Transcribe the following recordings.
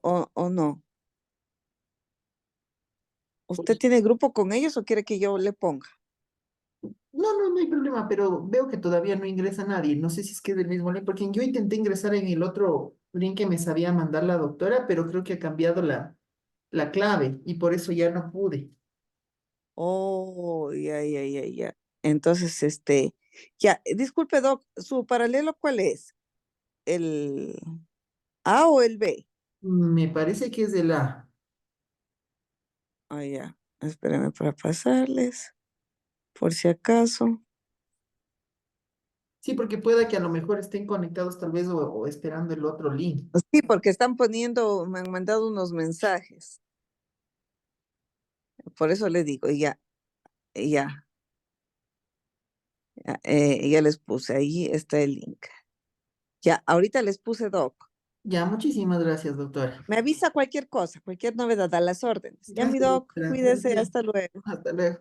o no. ¿Usted Pues, tiene grupo con ellos o quiere que yo le ponga? no hay problema, pero veo que todavía no ingresa nadie. No sé si es que es del mismo link, porque yo intenté ingresar en el otro link que me sabía mandar la doctora, pero creo que ha cambiado la clave y por eso ya no pude. Oh, ya. Entonces, ya, disculpe, Doc, ¿su paralelo cuál es? ¿El A o el B? Me parece que es de la... Ah, ya, espérame para pasarles, por si acaso. Sí, porque pueda que a lo mejor estén conectados tal vez o esperando el otro link. Sí, porque están poniendo, me han mandado unos mensajes, por eso le digo, ya, ya les puse, ahí está el link. Ya, ahorita les puse, Doc. Ya, muchísimas gracias, doctora. Me avisa cualquier cosa, cualquier novedad a las órdenes. Ya, mi Gracias, Doc, doctora. Buen cuídese, día. hasta luego. Hasta luego.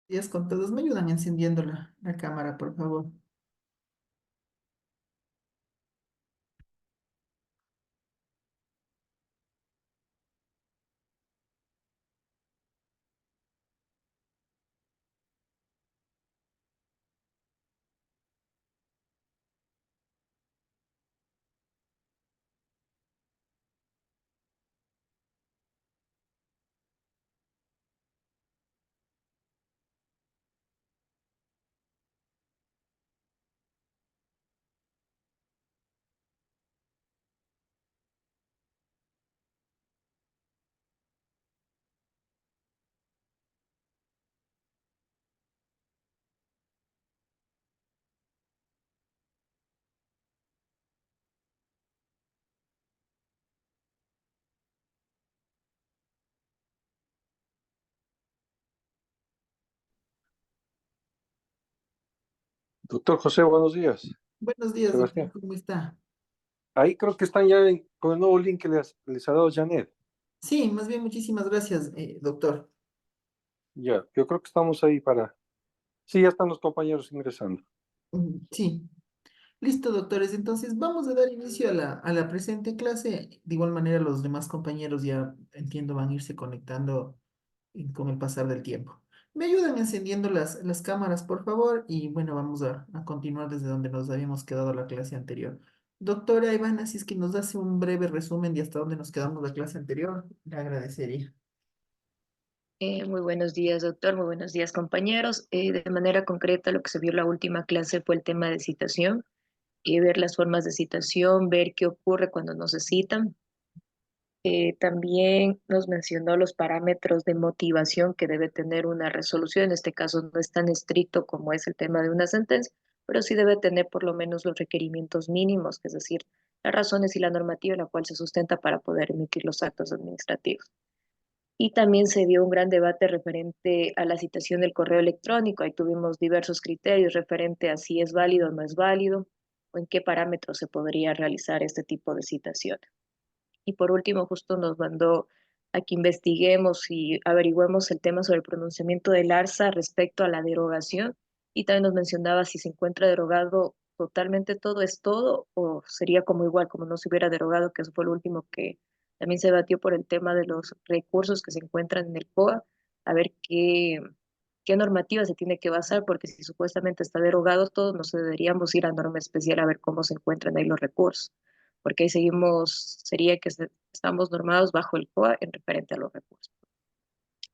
Días con todos. Me ayudan encendiendo la cámara, por favor. Doctor José, buenos días. Buenos días, doctor, Sebastián. ¿cómo está? Ahí creo que están ya con el nuevo link que les ha dado Janet. Sí, más bien muchísimas gracias, doctor. Ya, yo creo que estamos ahí para... Sí, ya están los compañeros ingresando. Sí, listo, doctores. Entonces vamos a dar inicio a la presente clase. De igual manera, los demás compañeros ya entiendo van a irse conectando con el pasar del tiempo. Me ayudan encendiendo las cámaras, por favor, y bueno, vamos a continuar desde donde nos habíamos quedado la clase anterior. Doctora Ivana, si es que nos hace un breve resumen de hasta dónde nos quedamos la clase anterior, le agradecería. Muy buenos días, doctor. Muy buenos días, compañeros. De manera concreta, lo que se vio en la última clase fue el tema de citación, ver las formas de citación, ver qué ocurre cuando no se citan. También nos mencionó los parámetros de motivación que debe tener una resolución. En este caso no es tan estricto como es el tema de una sentencia, pero sí debe tener por lo menos los requerimientos mínimos, es decir, las razones y la normativa en la cual se sustenta para poder emitir los actos administrativos. Y también se dio un gran debate referente a la citación del correo electrónico. Ahí tuvimos diversos criterios referente a si es válido o no es válido, o en qué parámetros se podría realizar este tipo de citación. Y por último, justo nos mandó a que investiguemos y averigüemos el tema sobre el pronunciamiento del ARSA respecto a la derogación. Y también nos mencionaba si se encuentra derogado totalmente todo, es todo, o sería como igual, como no se hubiera derogado, que eso fue lo último que también se debatió por el tema de los recursos que se encuentran en el COA, a ver qué normativa se tiene que basar, porque si supuestamente está derogado todo, nos deberíamos ir a norma especial a ver cómo se encuentran ahí los recursos, porque ahí seguimos, sería que estamos normados bajo el COA en referente a los recursos.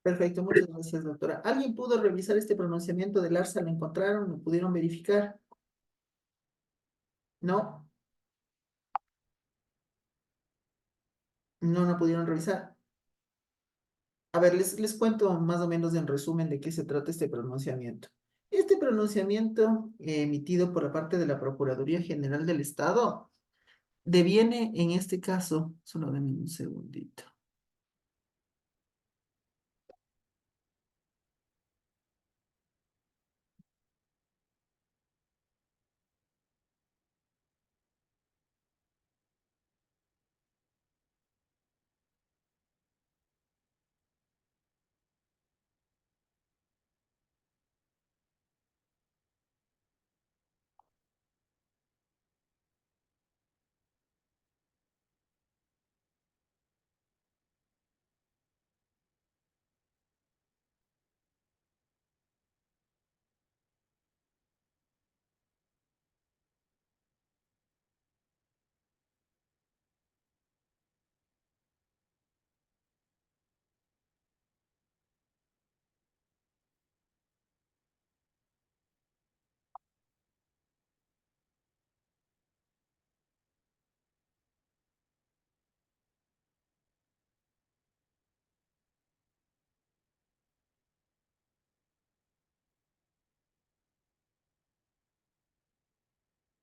Perfecto, muchas gracias, doctora. ¿Alguien pudo revisar este pronunciamiento del ARSA? ¿Lo encontraron? ¿Lo pudieron verificar? ¿No? No pudieron revisar. A ver, les cuento más o menos en resumen de qué se trata este pronunciamiento. Este pronunciamiento emitido por la parte de la Procuraduría General del Estado deviene, en este caso, solo denme un segundito.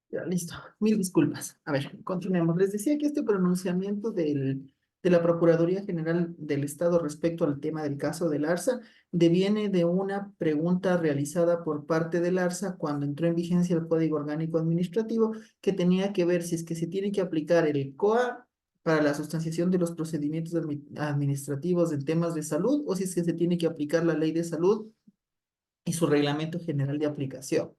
Ya, listo. Mil disculpas. A ver, continuemos. Les decía que este pronunciamiento de la Procuraduría General del Estado respecto al tema del caso del ARSA deviene de una pregunta realizada por parte del ARSA cuando entró en vigencia el Código Orgánico Administrativo que tenía que ver si es que se tiene que aplicar el COA para la sustanciación de los procedimientos administrativos en temas de salud o si es que se tiene que aplicar la Ley de Salud y su Reglamento General de Aplicación.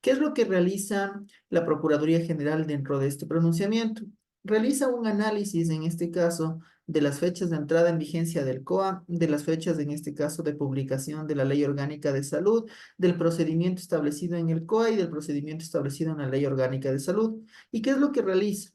¿Qué es lo que realiza la Procuraduría General dentro de este pronunciamiento? Realiza un análisis, en este caso, de las fechas de entrada en vigencia del COA, de las fechas, en este caso, de publicación de la Ley Orgánica de Salud, del procedimiento establecido en el COA y del procedimiento establecido en la Ley Orgánica de Salud. ¿Y qué es lo que realiza?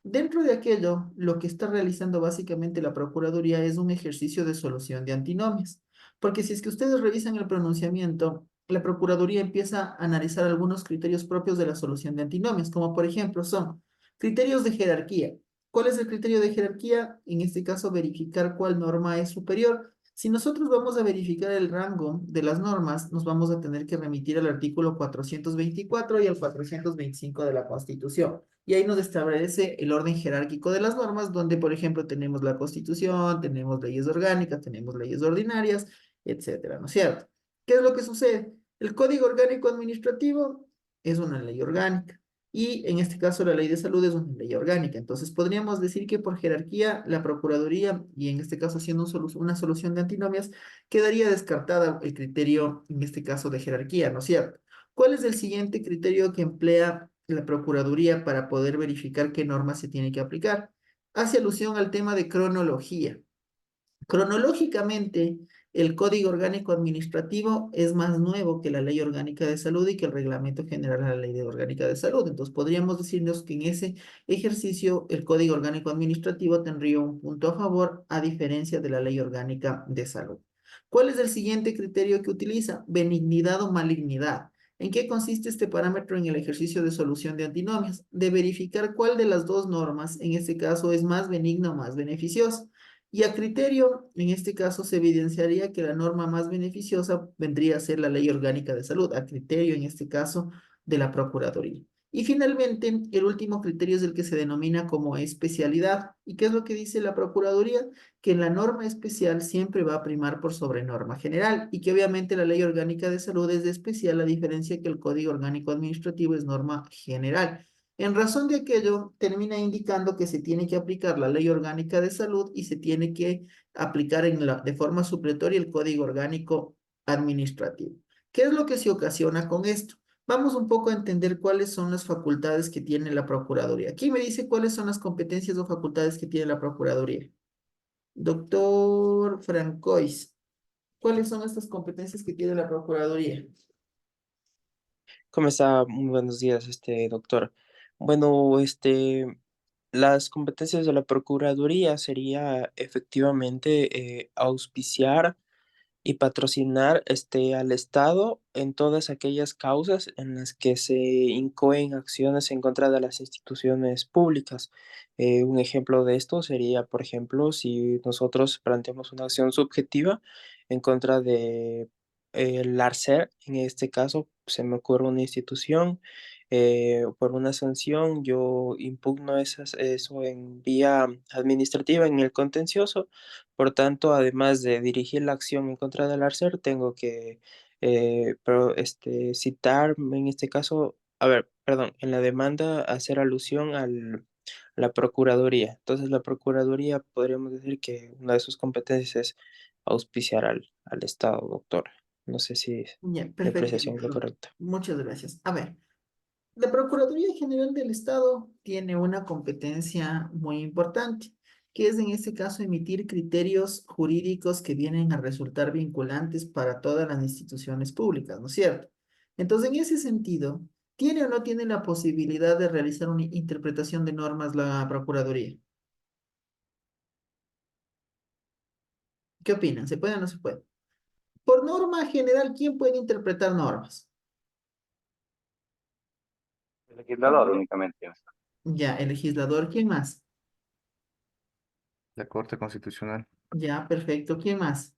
Dentro de aquello, lo que está realizando básicamente la Procuraduría es un ejercicio de solución de antinomias. Porque si es que ustedes revisan el pronunciamiento, la Procuraduría empieza a analizar algunos criterios propios de la solución de antinomias, como por ejemplo son criterios de jerarquía. ¿Cuál es el criterio de jerarquía? En este caso, verificar cuál norma es superior. Si nosotros vamos a verificar el rango de las normas, nos vamos a tener que remitir al artículo 424 y al 425 de la Constitución. Y ahí nos establece el orden jerárquico de las normas, donde, por ejemplo, tenemos la Constitución, tenemos leyes orgánicas, tenemos leyes ordinarias, etcétera, ¿no es cierto? ¿Qué es lo que sucede? El Código Orgánico Administrativo es una ley orgánica y en este caso la ley de salud es una ley orgánica. Entonces podríamos decir que por jerarquía la Procuraduría, y en este caso haciendo una solución de antinomias, quedaría descartada el criterio, en este caso de jerarquía, ¿no es cierto? ¿Cuál es el siguiente criterio que emplea la Procuraduría para poder verificar qué norma se tiene que aplicar? Hace alusión al tema de cronología. Cronológicamente, el Código Orgánico Administrativo es más nuevo que la Ley Orgánica de Salud y que el Reglamento General de la Ley Orgánica de Salud. Entonces, podríamos decirnos que en ese ejercicio el Código Orgánico Administrativo tendría un punto a favor, a diferencia de la Ley Orgánica de Salud. ¿Cuál es el siguiente criterio que utiliza? Benignidad o malignidad. ¿En qué consiste este parámetro en el ejercicio de solución de antinomias? De verificar cuál de las dos normas, en este caso, es más benigna o más beneficiosa. Y a criterio, en este caso, se evidenciaría que la norma más beneficiosa vendría a ser la Ley Orgánica de Salud, a criterio, en este caso, de la Procuraduría. Y finalmente, el último criterio es el que se denomina como especialidad. ¿Y qué es lo que dice la Procuraduría? Que la norma especial siempre va a primar por sobre norma general y que obviamente la Ley Orgánica de Salud es de especial, a diferencia que el Código Orgánico Administrativo es norma general. En razón de aquello, termina indicando que se tiene que aplicar la Ley Orgánica de Salud y se tiene que aplicar de forma supletoria el Código Orgánico Administrativo. ¿Qué es lo que se ocasiona con esto? Vamos un poco a entender cuáles son las facultades que tiene la Procuraduría. Aquí me dice cuáles son las competencias o facultades que tiene la Procuraduría. Doctor Francois, ¿cuáles son estas competencias que tiene la Procuraduría? ¿Cómo está? Muy buenos días, doctor. Bueno, las competencias de la Procuraduría sería efectivamente auspiciar y patrocinar al Estado en todas aquellas causas en las que se incoen acciones en contra de las instituciones públicas. Un ejemplo de esto sería, por ejemplo, si nosotros planteamos una acción subjetiva en contra de el ARCER, en este caso se me ocurre una institución, por una sanción, yo impugno eso en vía administrativa, en el contencioso. Por tanto, además de dirigir la acción en contra del ARCER, tengo que citar, en este caso, a ver, perdón, en la demanda hacer alusión a la Procuraduría. Entonces, la Procuraduría podríamos decir que una de sus competencias es auspiciar al Estado, doctor. No sé si Ya, mi perfecto, apreciación es la doctor. correcta. Muchas gracias. A ver, la Procuraduría General del Estado tiene una competencia muy importante, que es en este caso emitir criterios jurídicos que vienen a resultar vinculantes para todas las instituciones públicas, ¿no es cierto? Entonces, en ese sentido, ¿tiene o no tiene la posibilidad de realizar una interpretación de normas la Procuraduría? ¿Qué opinan? ¿Se puede o no se puede? Por norma general, ¿quién puede interpretar normas? El legislador únicamente. Ya, el legislador, ¿quién más? La Corte Constitucional. Ya, perfecto, ¿quién más?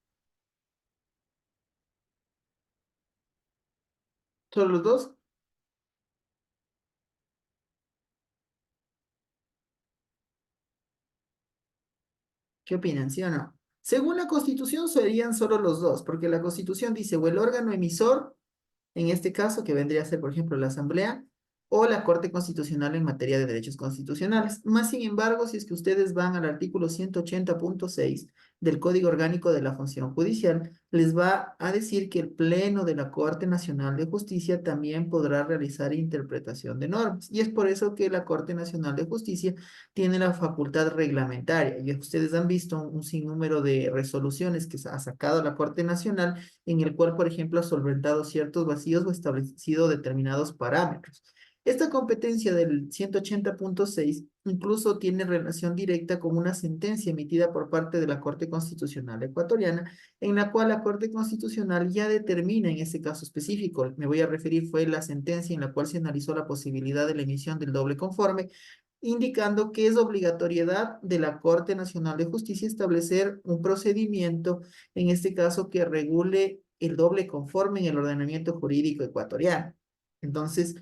¿Solo los dos? ¿Qué opinan, sí o no? Según la Constitución serían solo los dos, porque la Constitución dice o el órgano emisor, en este caso, que vendría a ser, por ejemplo, la Asamblea, o la Corte Constitucional en materia de derechos constitucionales. Más sin embargo, si es que ustedes van al artículo 180.6 del Código Orgánico de la Función Judicial, les va a decir que el Pleno de la Corte Nacional de Justicia también podrá realizar interpretación de normas. Y es por eso que la Corte Nacional de Justicia tiene la facultad reglamentaria. Y ustedes han visto un sinnúmero de resoluciones que ha sacado la Corte Nacional en el cual, por ejemplo, ha solventado ciertos vacíos o establecido determinados parámetros. Esta competencia del 180.6 incluso tiene relación directa con una sentencia emitida por parte de la Corte Constitucional ecuatoriana, en la cual la Corte Constitucional ya determina en ese caso específico, me voy a referir, fue la sentencia en la cual se analizó la posibilidad de la emisión del doble conforme, indicando que es obligatoriedad de la Corte Nacional de Justicia establecer un procedimiento, en este caso, que regule el doble conforme en el ordenamiento jurídico ecuatoriano. Entonces,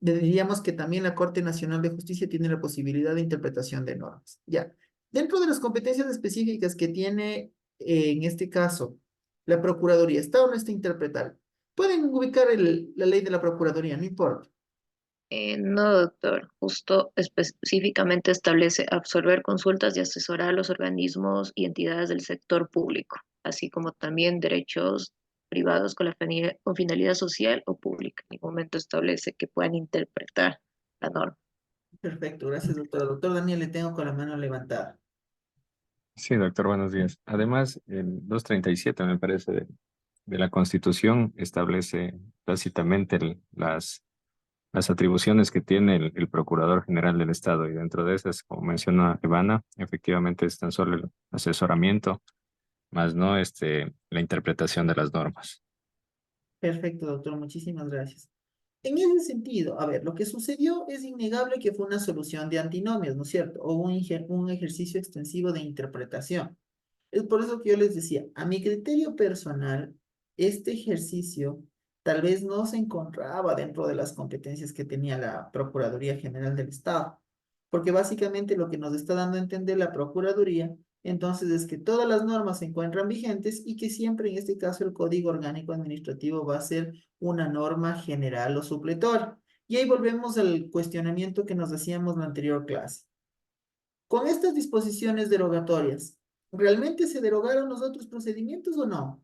diríamos que también la Corte Nacional de Justicia tiene la posibilidad de interpretación de normas. Ya. Dentro de las competencias específicas que tiene, en este caso, la Procuraduría, ¿está o no está interpretar? Pueden ubicar la ley de la Procuraduría, no importa. No, doctor, justo específicamente establece absorber consultas y asesorar a los organismos y entidades del sector público, así como también derechos privados con con finalidad social o pública. En ningún momento establece que puedan interpretar la norma. Perfecto, gracias, doctora. Doctor Daniel, le tengo con la mano levantada. Sí, doctor, buenos días. Además, el 237 me parece, de la Constitución establece tácitamente las atribuciones que tiene el Procurador General del Estado, y dentro de esas, como menciona Ivana, efectivamente es tan solo el asesoramiento, más no la interpretación de las normas. Perfecto, doctor, muchísimas gracias. En ese sentido, a ver, lo que sucedió es innegable que fue una solución de antinomios, ¿no es cierto? O un ejercicio extensivo de interpretación. Es por eso que yo les decía, a mi criterio personal, este ejercicio tal vez no se encontraba dentro de las competencias que tenía la Procuraduría General del Estado, porque básicamente lo que nos está dando a entender la Procuraduría, entonces es que todas las normas se encuentran vigentes y que siempre en este caso el Código Orgánico Administrativo va a ser una norma general o supletoria. Y ahí volvemos al cuestionamiento que nos hacíamos en la anterior clase. Con estas disposiciones derogatorias, ¿realmente se derogaron los otros procedimientos o no?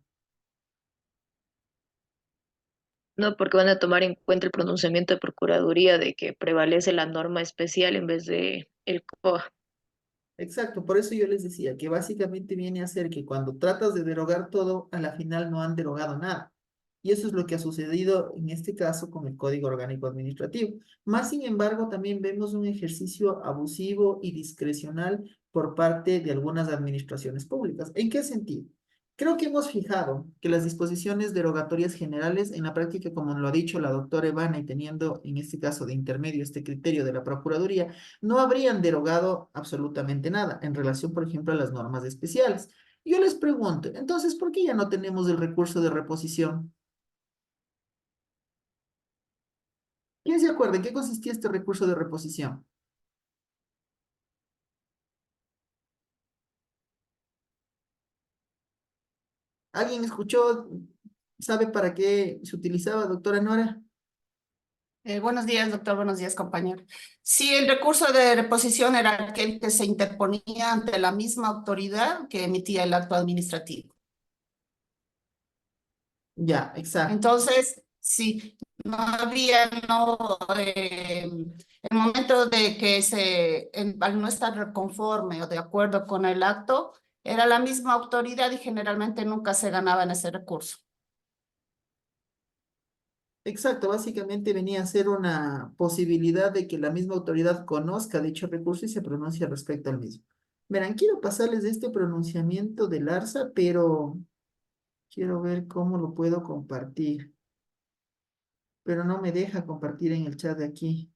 No, porque van a tomar en cuenta el pronunciamiento de Procuraduría de que prevalece la norma especial en vez de el COA. Exacto, por eso yo les decía que básicamente viene a ser que cuando tratas de derogar todo, a la final no han derogado nada. Y eso es lo que ha sucedido en este caso con el Código Orgánico Administrativo. Más sin embargo, también vemos un ejercicio abusivo y discrecional por parte de algunas administraciones públicas. ¿En qué sentido? Creo que hemos fijado que las disposiciones derogatorias generales en la práctica, como lo ha dicho la doctora Ivana, y teniendo en este caso de intermedio este criterio de la Procuraduría, no habrían derogado absolutamente nada en relación, por ejemplo, a las normas especiales. Yo les pregunto, entonces, ¿por qué ya no tenemos el recurso de reposición? ¿Quién se acuerda en qué consistía este recurso de reposición? ¿Alguien escuchó? ¿Sabe para qué se utilizaba, doctora Nora? Buenos días, doctor. Buenos días, compañero. Sí, el recurso de reposición era aquel que se interponía ante la misma autoridad que emitía el acto administrativo. Ya, exacto. Entonces, sí, no había, no, el momento de que al no estar conforme o de acuerdo con el acto, era la misma autoridad y generalmente nunca se ganaba en ese recurso. Exacto, básicamente venía a ser una posibilidad de que la misma autoridad conozca dicho recurso y se pronuncie respecto al mismo. Verán, quiero pasarles este pronunciamiento del ARSA, pero quiero ver cómo lo puedo compartir. Pero no me deja compartir en el chat de aquí.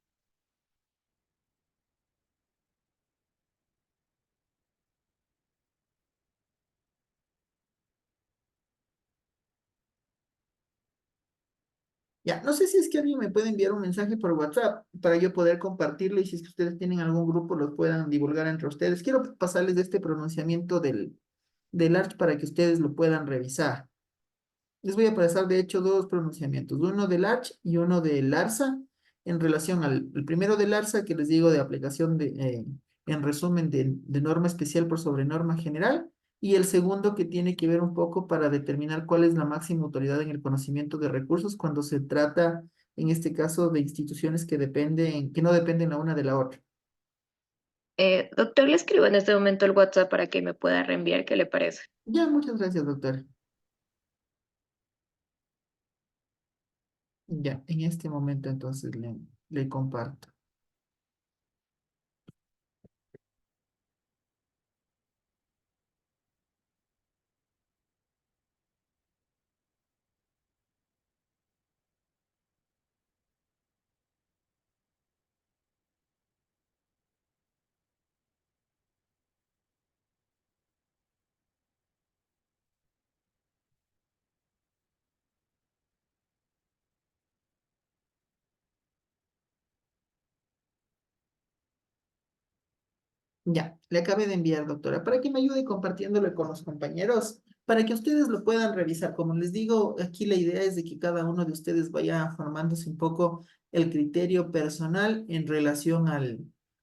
Ya, no sé si es que alguien me puede enviar un mensaje por WhatsApp para yo poder compartirlo y si es que ustedes tienen algún grupo los puedan divulgar entre ustedes. Quiero pasarles este pronunciamiento del ARCH para que ustedes lo puedan revisar. Les voy a pasar de hecho dos pronunciamientos, uno del ARCH y uno del ARSA en relación al el primero del ARSA que les digo de aplicación en resumen de norma especial por sobre norma general y el segundo que tiene que ver un poco para determinar cuál es la máxima autoridad en el conocimiento de recursos cuando se trata en este caso de instituciones que no dependen la una de la otra. Doctor, le escribo en este momento el WhatsApp para que me pueda reenviar, ¿qué le parece? Ya, muchas gracias, doctor. Ya, en este momento entonces le comparto. Ya, le acabé de enviar, doctora, para que me ayude compartiéndolo con los compañeros, para que ustedes lo puedan revisar. Como les digo, aquí la idea es de que cada uno de ustedes vaya formándose un poco el criterio personal en relación a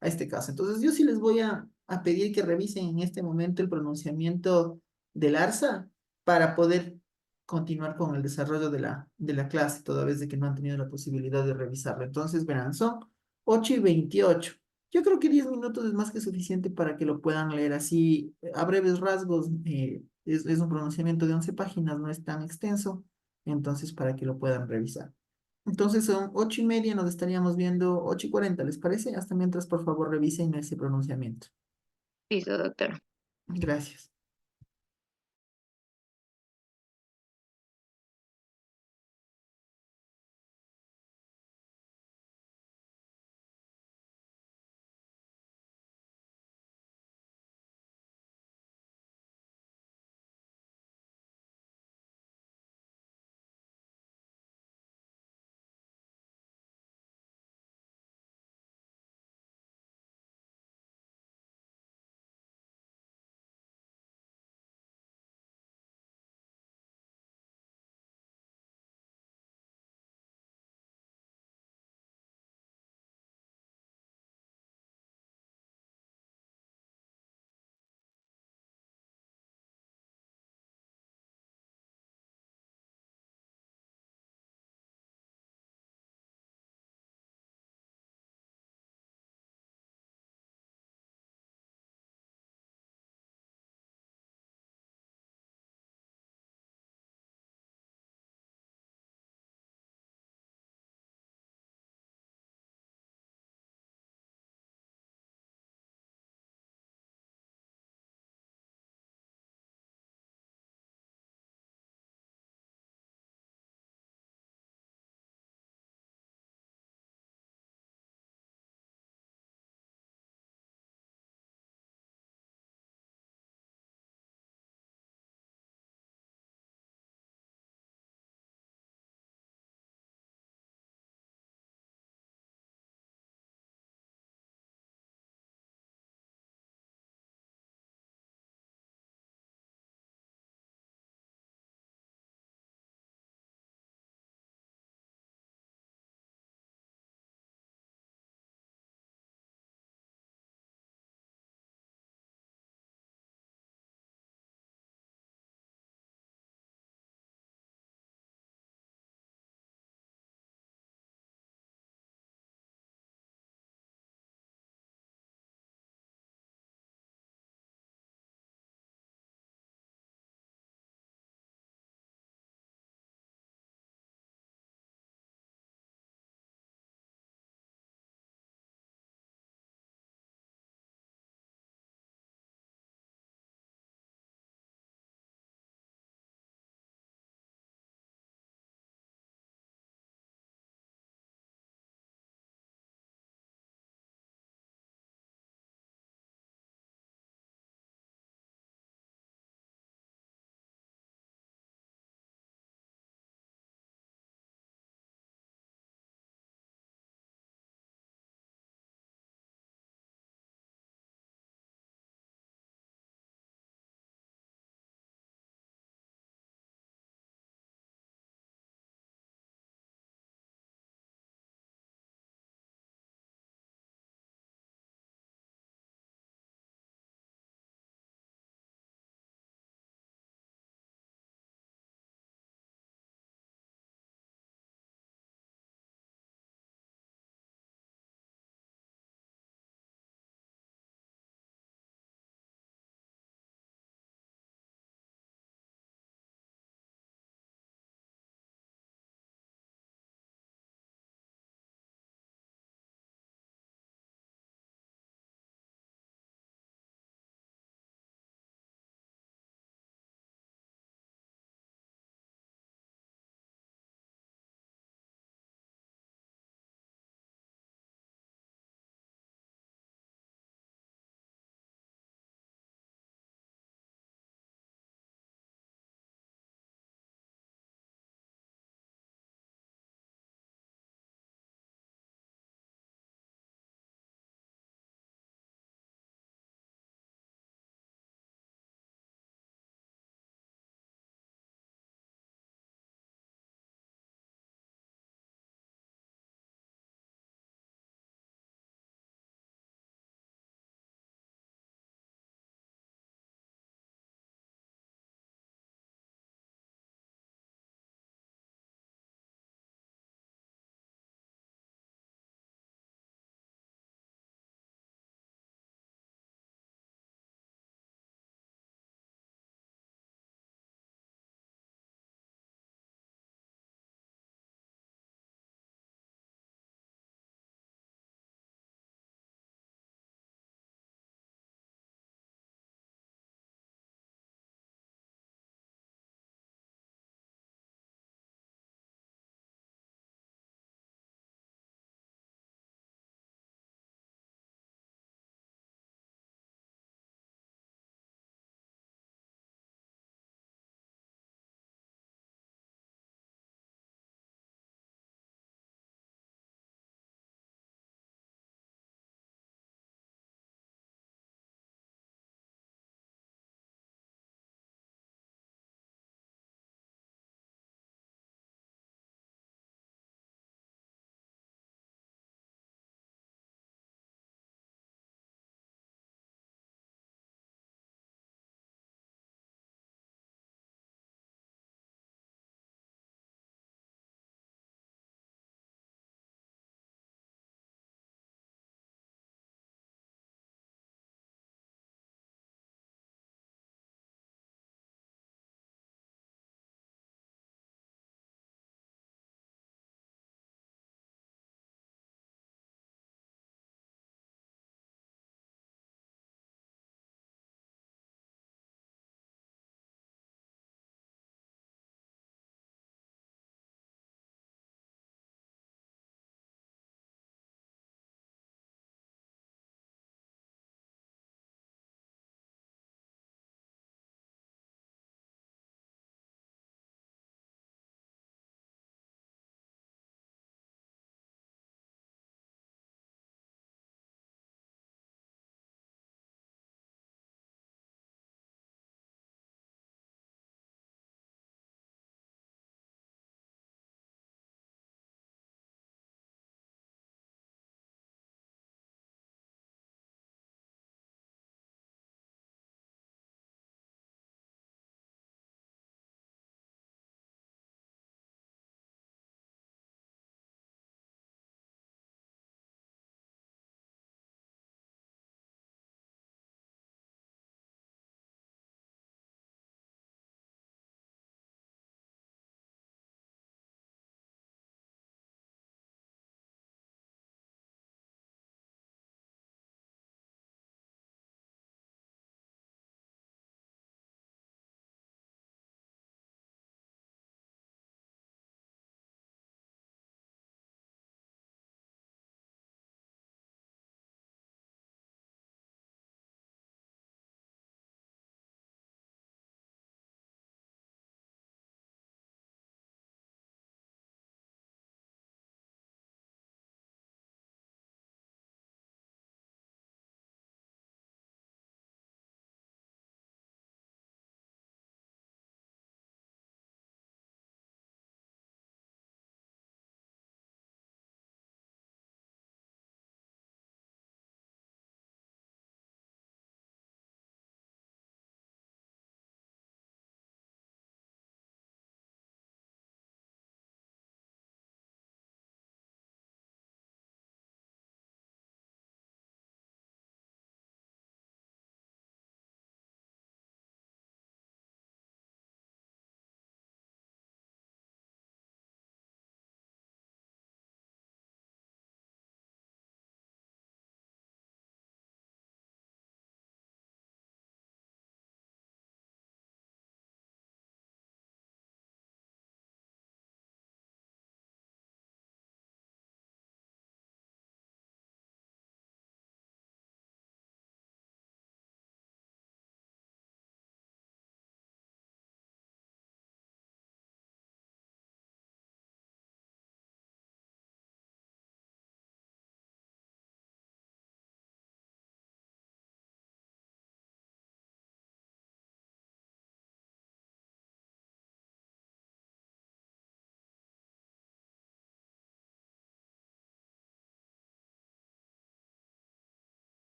este caso. Entonces, yo sí les voy a pedir que revisen en este momento el pronunciamiento del ARSA para poder continuar con el desarrollo de la clase, toda vez de que no han tenido la posibilidad de revisarlo. Entonces, verán, son 8:28. Yo creo que 10 minutos es más que suficiente para que lo puedan leer así a breves rasgos. Es un pronunciamiento de 11 páginas, no es tan extenso, entonces para que lo puedan revisar. Entonces son 8:30, nos estaríamos viendo 8:40, ¿les parece? Hasta mientras, por favor, revisen ese pronunciamiento. Listo, doctora. Gracias.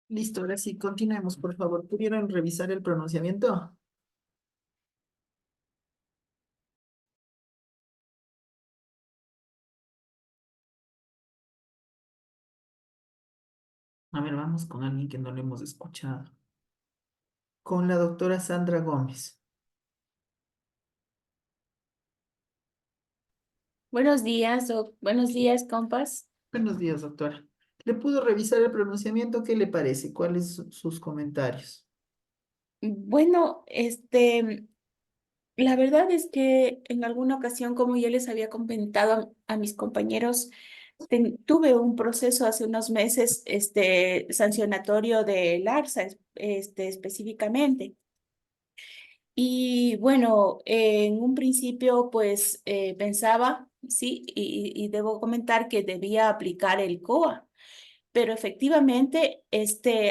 Listo, ahora sí, continuemos, por favor. ¿Pudieron revisar el pronunciamiento? A ver, vamos con alguien que no le hemos escuchado. Con la doctora Sandra Gómez. Buenos días, buenos días, compas. Buenos días, doctora. ¿Le pudo revisar el pronunciamiento? ¿Qué le parece? ¿Cuáles son sus comentarios? Bueno, la verdad es que en alguna ocasión, como ya les había comentado a mis compañeros, tuve un proceso hace unos meses, sancionatorio de Larsa, específicamente. Y bueno, en un principio, pues pensaba, sí, y debo comentar que debía aplicar el COA. Pero efectivamente,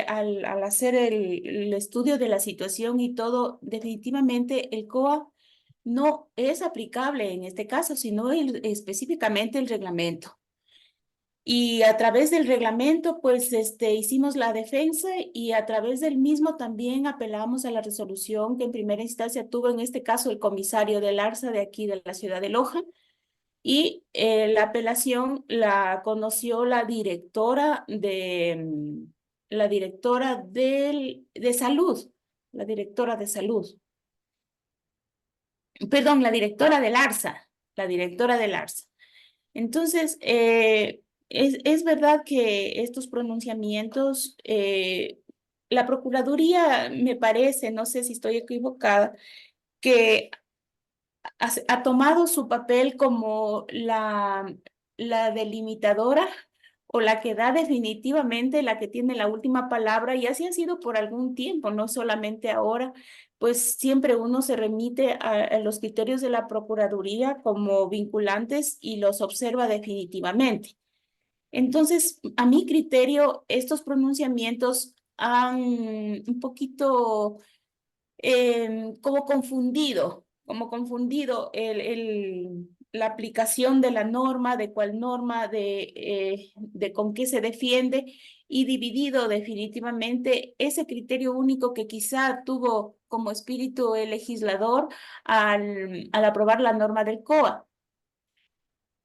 al hacer el estudio de la situación y todo, definitivamente el COA no es aplicable en este caso, sino específicamente el reglamento. Y a través del reglamento, pues hicimos la defensa y a través del mismo también apelamos a la resolución que en primera instancia tuvo en este caso el comisario del ARSA de aquí de la ciudad de Loja, y la apelación la conoció la directora de salud, la directora de salud, perdón, la directora del ARSA, la directora del ARSA. Entonces, es verdad que estos pronunciamientos, la Procuraduría, me parece, no sé si estoy equivocada, que ha tomado su papel como la delimitadora o la que da definitivamente, la que tiene la última palabra, y así ha sido por algún tiempo, no solamente ahora, pues siempre uno se remite a los criterios de la Procuraduría como vinculantes y los observa definitivamente. Entonces, a mi criterio, estos pronunciamientos han un poquito como confundido la aplicación de la norma, de cuál norma, de con qué se defiende, y dividido definitivamente ese criterio único que quizá tuvo como espíritu el legislador al aprobar la norma del COA.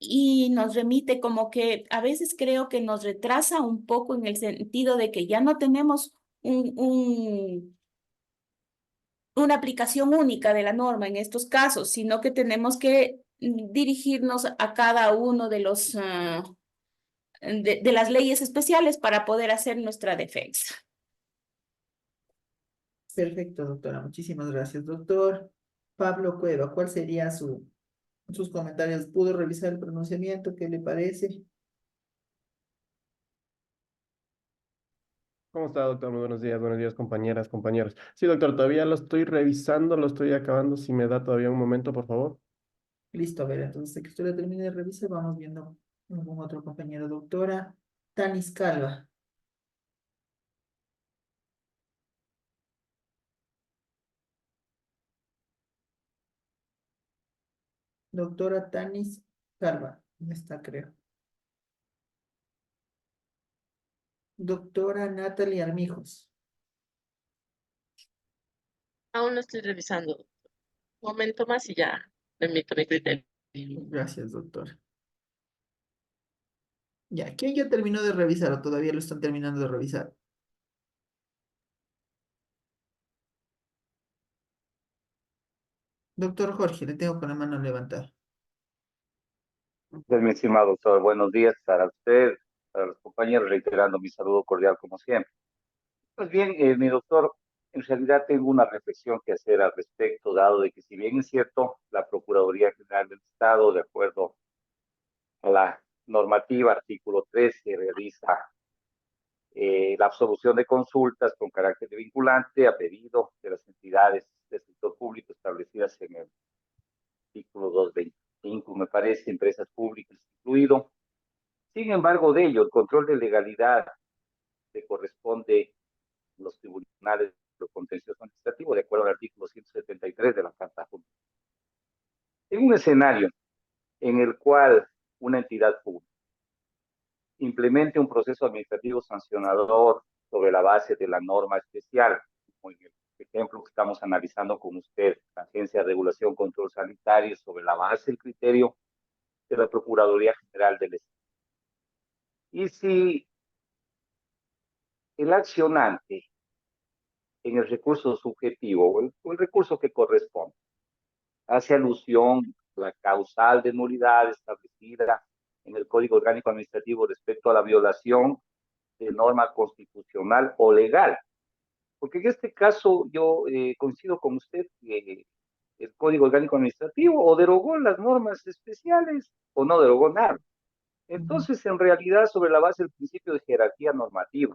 Y nos remite como que a veces creo que nos retrasa un poco en el sentido de que ya no tenemos una aplicación única de la norma en estos casos, sino que tenemos que dirigirnos a cada uno de de las leyes especiales para poder hacer nuestra defensa. Perfecto, doctora. Muchísimas gracias, doctor. Pablo Cueva, ¿cuál sería sus comentarios? ¿Pudo revisar el pronunciamiento? ¿Qué le parece? ¿Cómo está, doctor? Muy buenos días, compañeras, compañeros. Sí, doctor, todavía lo estoy revisando, lo estoy acabando. Si me da todavía un momento, por favor. Listo, a ver, entonces que usted lo termine de revisar, vamos viendo algún otro compañero. Doctora Tanis Calva. Doctora Tanis Calva. No está, creo. Doctora Natalie Armijos. Aún lo estoy revisando. Un momento más y ya emito mi criterio. Gracias, doctora. Ya, ¿quién ya terminó de revisar o todavía lo están terminando de revisar? Doctor Jorge, le tengo con la mano levantada. Mi estimado doctor, buenos días para usted, para los compañeros, reiterando mi saludo cordial como siempre. Pues bien, mi doctor, en realidad tengo una reflexión que hacer al respecto, dado de que si bien es cierto, la Procuraduría General del Estado, de acuerdo a la normativa artículo 13, realiza la absolución de consultas con carácter de vinculante a pedido de las entidades del sector público establecidas en el artículo 225, me parece, empresas públicas incluido. Sin embargo, de ello, el control de legalidad le corresponde a los tribunales de contencioso administrativo, de acuerdo al artículo 173 de la Carta Judicial. En un escenario en el cual una entidad pública implemente un proceso administrativo sancionador sobre sobre la base de la norma especial, como en el ejemplo que estamos analizando con usted, la Agencia de Regulación Control Sanitario, sobre la base del criterio de la Procuraduría General del Estado. Y si el accionante en el recurso subjetivo o el recurso que corresponde hace alusión a la causal de nulidad establecida en el Código Orgánico Administrativo respecto a la violación de norma constitucional o legal. Porque en este caso yo coincido con usted que el Código Orgánico Administrativo o derogó las normas especiales o no derogó nada. Entonces, en realidad, sobre la base del principio de jerarquía normativa,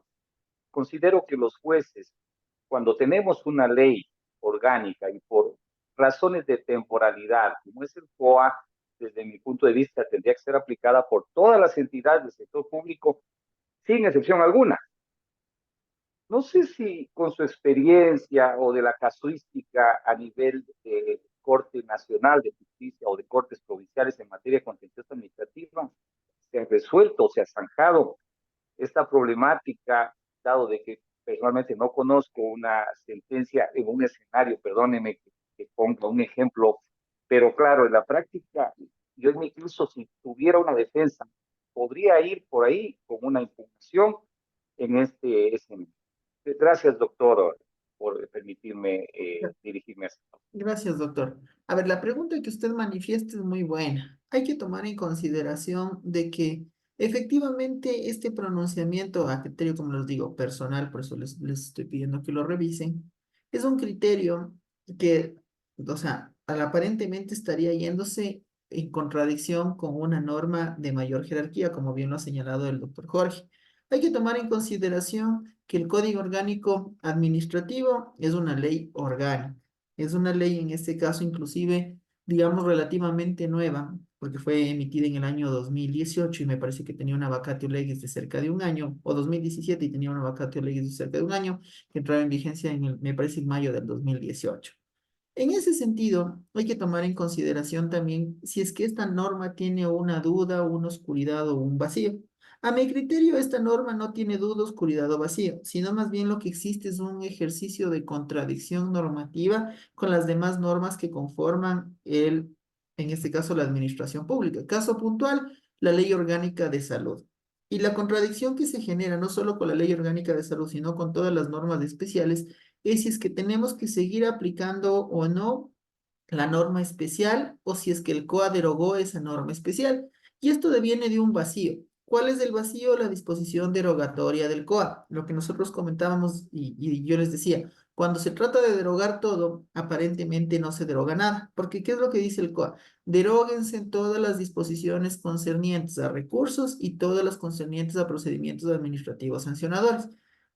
considero que los jueces, cuando tenemos una ley orgánica y por razones de temporalidad, como es el COA, desde mi punto de vista, tendría que ser aplicada por todas las entidades del sector público, sin excepción alguna. No sé si con su experiencia o de la casuística a nivel de Corte Nacional de Justicia o de Cortes Provinciales en materia contenciosa administrativa se ha resuelto, se ha zanjado esta problemática, dado de que personalmente no conozco una sentencia en un escenario, perdóneme que ponga un ejemplo, pero claro, en la práctica, yo incluso si tuviera una defensa, podría ir por ahí con una impugnación en este escenario. Gracias, doctor, por permitirme dirigirme a esto. Gracias, doctor. A ver, la pregunta que usted manifiesta es muy buena. Hay que tomar en consideración de que efectivamente este pronunciamiento a criterio, como les digo, personal, por eso les estoy pidiendo que lo revisen, es un criterio que, o sea, aparentemente estaría yéndose en contradicción con una norma de mayor jerarquía, como bien lo ha señalado el doctor Jorge. Hay que tomar en consideración que el Código Orgánico Administrativo es una ley orgánica. Es una ley, en este caso, inclusive, digamos, relativamente nueva, porque fue emitida en el año 2018 y me parece que tenía una vacatio legis de cerca de un año, o 2017 y tenía una vacatio legis de cerca de un año, que entraba en vigencia me parece, en mayo del 2018. En ese sentido, hay que tomar en consideración también si es que esta norma tiene una duda, una oscuridad o un vacío. A mi criterio, esta norma no tiene duda, oscuridad o vacío, sino más bien lo que existe es un ejercicio de contradicción normativa con las demás normas que conforman en este caso, la administración pública. Caso puntual, la Ley Orgánica de Salud. Y la contradicción que se genera no solo con la Ley Orgánica de Salud, sino con todas las normas especiales, es si es que tenemos que seguir aplicando o no la norma especial o si es que el COA derogó esa norma especial. Y esto deviene de un vacío. ¿Cuál es el vacío? La disposición derogatoria del COA. Lo que nosotros comentábamos y yo les decía, cuando se trata de derogar todo, aparentemente no se deroga nada. Porque ¿qué es lo que dice el COA? Deróguense todas las disposiciones concernientes a recursos y todas las concernientes a procedimientos administrativos sancionadores.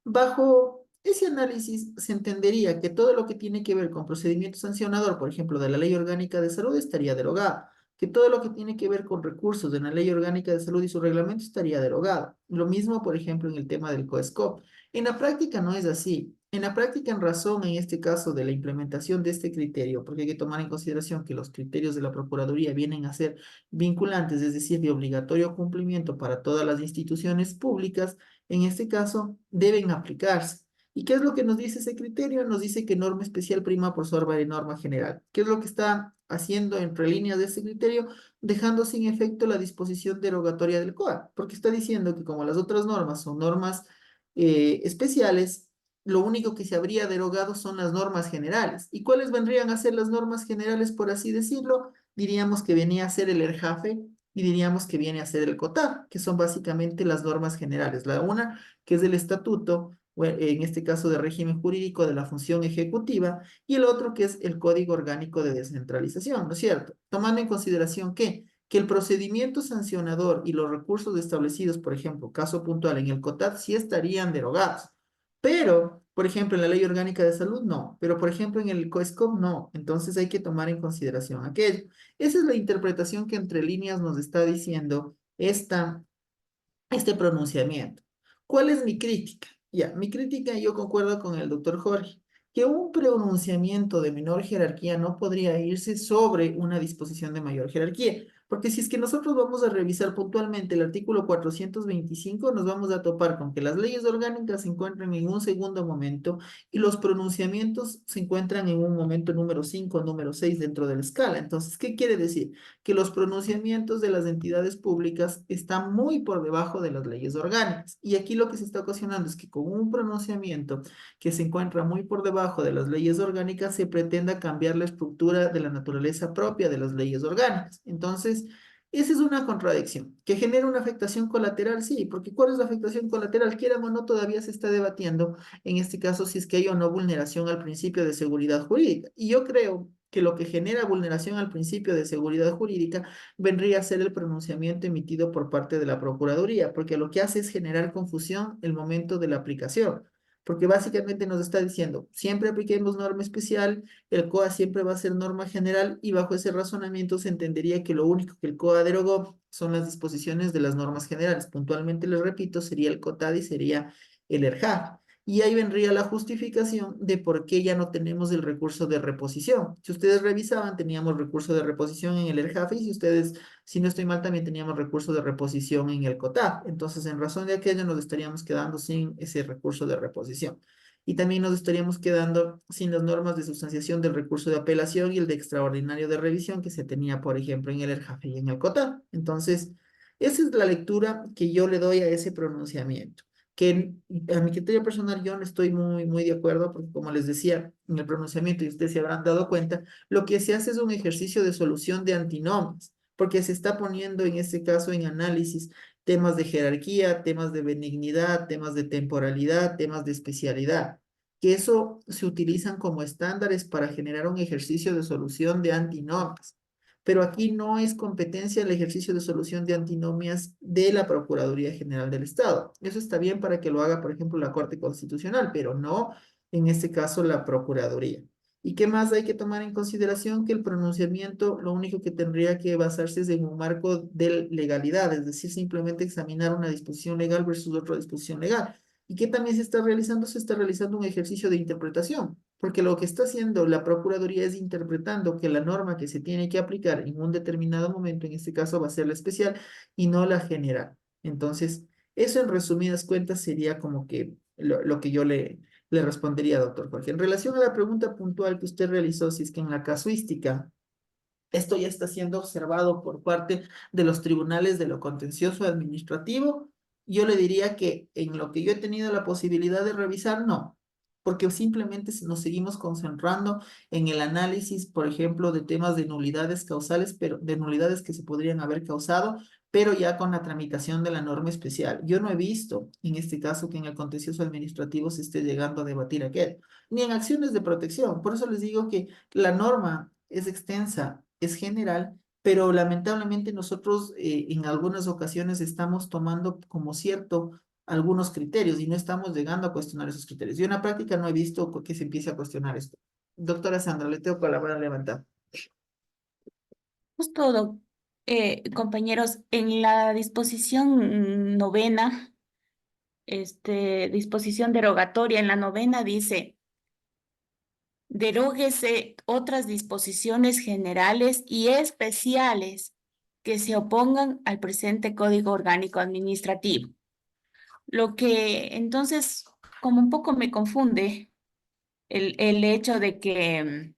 Bajo ese análisis se entendería que todo lo que tiene que ver con procedimiento sancionador, por ejemplo, de la Ley Orgánica de Salud, estaría derogado. Que todo lo que tiene que ver con recursos de la Ley Orgánica de Salud y su reglamento estaría derogado. Lo mismo, por ejemplo, en el tema del COESCOP. En la práctica no es así. En la práctica, en razón, en este caso, de la implementación de este criterio, porque hay que tomar en consideración que los criterios de la Procuraduría vienen a ser vinculantes, es decir, de obligatorio cumplimiento para todas las instituciones públicas, en este caso, deben aplicarse. ¿Y qué es lo que nos dice ese criterio? Nos dice que norma especial prima por sobre norma general. ¿Qué es lo que está haciendo entre líneas de ese criterio? Dejando sin efecto la disposición derogatoria del COA, porque está diciendo que como las otras normas son normas especiales, lo único que se habría derogado son las normas generales. ¿Y cuáles vendrían a ser las normas generales, por así decirlo? Diríamos que venía a ser el ERJAFE y diríamos que viene a ser el COTAD, que son básicamente las normas generales. La una, que es del estatuto, en este caso de régimen jurídico de la función ejecutiva, y el otro que es el Código Orgánico de Descentralización, ¿no es cierto? Tomando en consideración que el procedimiento sancionador y los recursos establecidos, por ejemplo, caso puntual en el COTAD, sí estarían derogados, pero, por ejemplo, en la Ley Orgánica de Salud, no, pero, por ejemplo, en el COESCOP, no, entonces hay que tomar en consideración aquello. Esa es la interpretación que entre líneas nos está diciendo este pronunciamiento. ¿Cuál es mi crítica? Ya, mi crítica, yo concuerdo con el doctor Jorge, que un pronunciamiento de menor jerarquía no podría irse sobre una disposición de mayor jerarquía. Porque si es que nosotros vamos a revisar puntualmente el artículo 425, nos vamos a topar con que las leyes orgánicas se encuentran en un segundo momento y los pronunciamientos se encuentran en un momento número 5, número 6 dentro de la escala. Entonces, ¿qué quiere decir? Que los pronunciamientos de las entidades públicas están muy por debajo de las leyes orgánicas. Y aquí lo que se está ocasionando es que con un pronunciamiento que se encuentra muy por debajo de las leyes orgánicas, se pretenda cambiar la estructura de la naturaleza propia de las leyes orgánicas. Entonces, esa es una contradicción. ¿Que genera una afectación colateral? Sí, porque ¿cuál es la afectación colateral? Quieran o no, todavía se está debatiendo, en este caso, si es que hay o no vulneración al principio de seguridad jurídica. Y yo creo que lo que genera vulneración al principio de seguridad jurídica vendría a ser el pronunciamiento emitido por parte de la Procuraduría, porque lo que hace es generar confusión el momento de la aplicación. Porque básicamente nos está diciendo, siempre apliquemos norma especial, el COA siempre va a ser norma general y bajo ese razonamiento se entendería que lo único que el COA derogó son las disposiciones de las normas generales. Puntualmente les repito, sería el COTAD y sería el ERJAF. Y ahí vendría la justificación de por qué ya no tenemos el recurso de reposición. Si ustedes revisaban, teníamos recurso de reposición en el ERJAF y si ustedes, si no estoy mal, también teníamos recurso de reposición en el COTAD. Entonces, en razón de aquello, nos estaríamos quedando sin ese recurso de reposición. Y también nos estaríamos quedando sin las normas de sustanciación del recurso de apelación y el de extraordinario de revisión que se tenía, por ejemplo, en el ERJAF y en el COTAD. Entonces, esa es la lectura que yo le doy a ese pronunciamiento que a mi criterio personal yo no estoy muy de acuerdo, porque como les decía en el pronunciamiento, y ustedes se habrán dado cuenta, lo que se hace es un ejercicio de solución de antinomias, porque se está poniendo en este caso en análisis temas de jerarquía, temas de benignidad, temas de temporalidad, temas de especialidad, que eso se utilizan como estándares para generar un ejercicio de solución de antinomias. Pero aquí no es competencia el ejercicio de solución de antinomias de la Procuraduría General del Estado. Eso está bien para que lo haga, por ejemplo, la Corte Constitucional, pero no en este caso la Procuraduría. ¿Y qué más hay que tomar en consideración? Que el pronunciamiento lo único que tendría que basarse es en un marco de legalidad, es decir, simplemente examinar una disposición legal versus otra disposición legal. ¿Y qué también se está realizando? Se está realizando un ejercicio de interpretación, porque lo que está haciendo la Procuraduría es interpretando que la norma que se tiene que aplicar en un determinado momento, en este caso va a ser la especial y no la general. Entonces, eso en resumidas cuentas sería como que lo que yo le respondería, doctor Jorge. En relación a la pregunta puntual que usted realizó, si es que en la casuística esto ya está siendo observado por parte de los tribunales de lo contencioso administrativo, yo le diría que en lo que yo he tenido la posibilidad de revisar, no, porque simplemente nos seguimos concentrando en el análisis, por ejemplo, de temas de nulidades causales, pero de nulidades que se podrían haber causado, pero ya con la tramitación de la norma especial. Yo no he visto, en este caso, que en el contencioso administrativo se esté llegando a debatir aquel, ni en acciones de protección. Por eso les digo que la norma es extensa, es general, pero lamentablemente nosotros en algunas ocasiones estamos tomando como cierto algunos criterios y no estamos llegando a cuestionar esos criterios. Yo en la práctica no he visto que se empiece a cuestionar esto. Doctora Sandra, le tengo con la mano levantada. Justo, compañeros, en la disposición novena, disposición derogatoria en la novena dice, deróguese otras disposiciones generales y especiales que se opongan al presente Código Orgánico Administrativo. Lo que entonces como un poco me confunde el hecho de que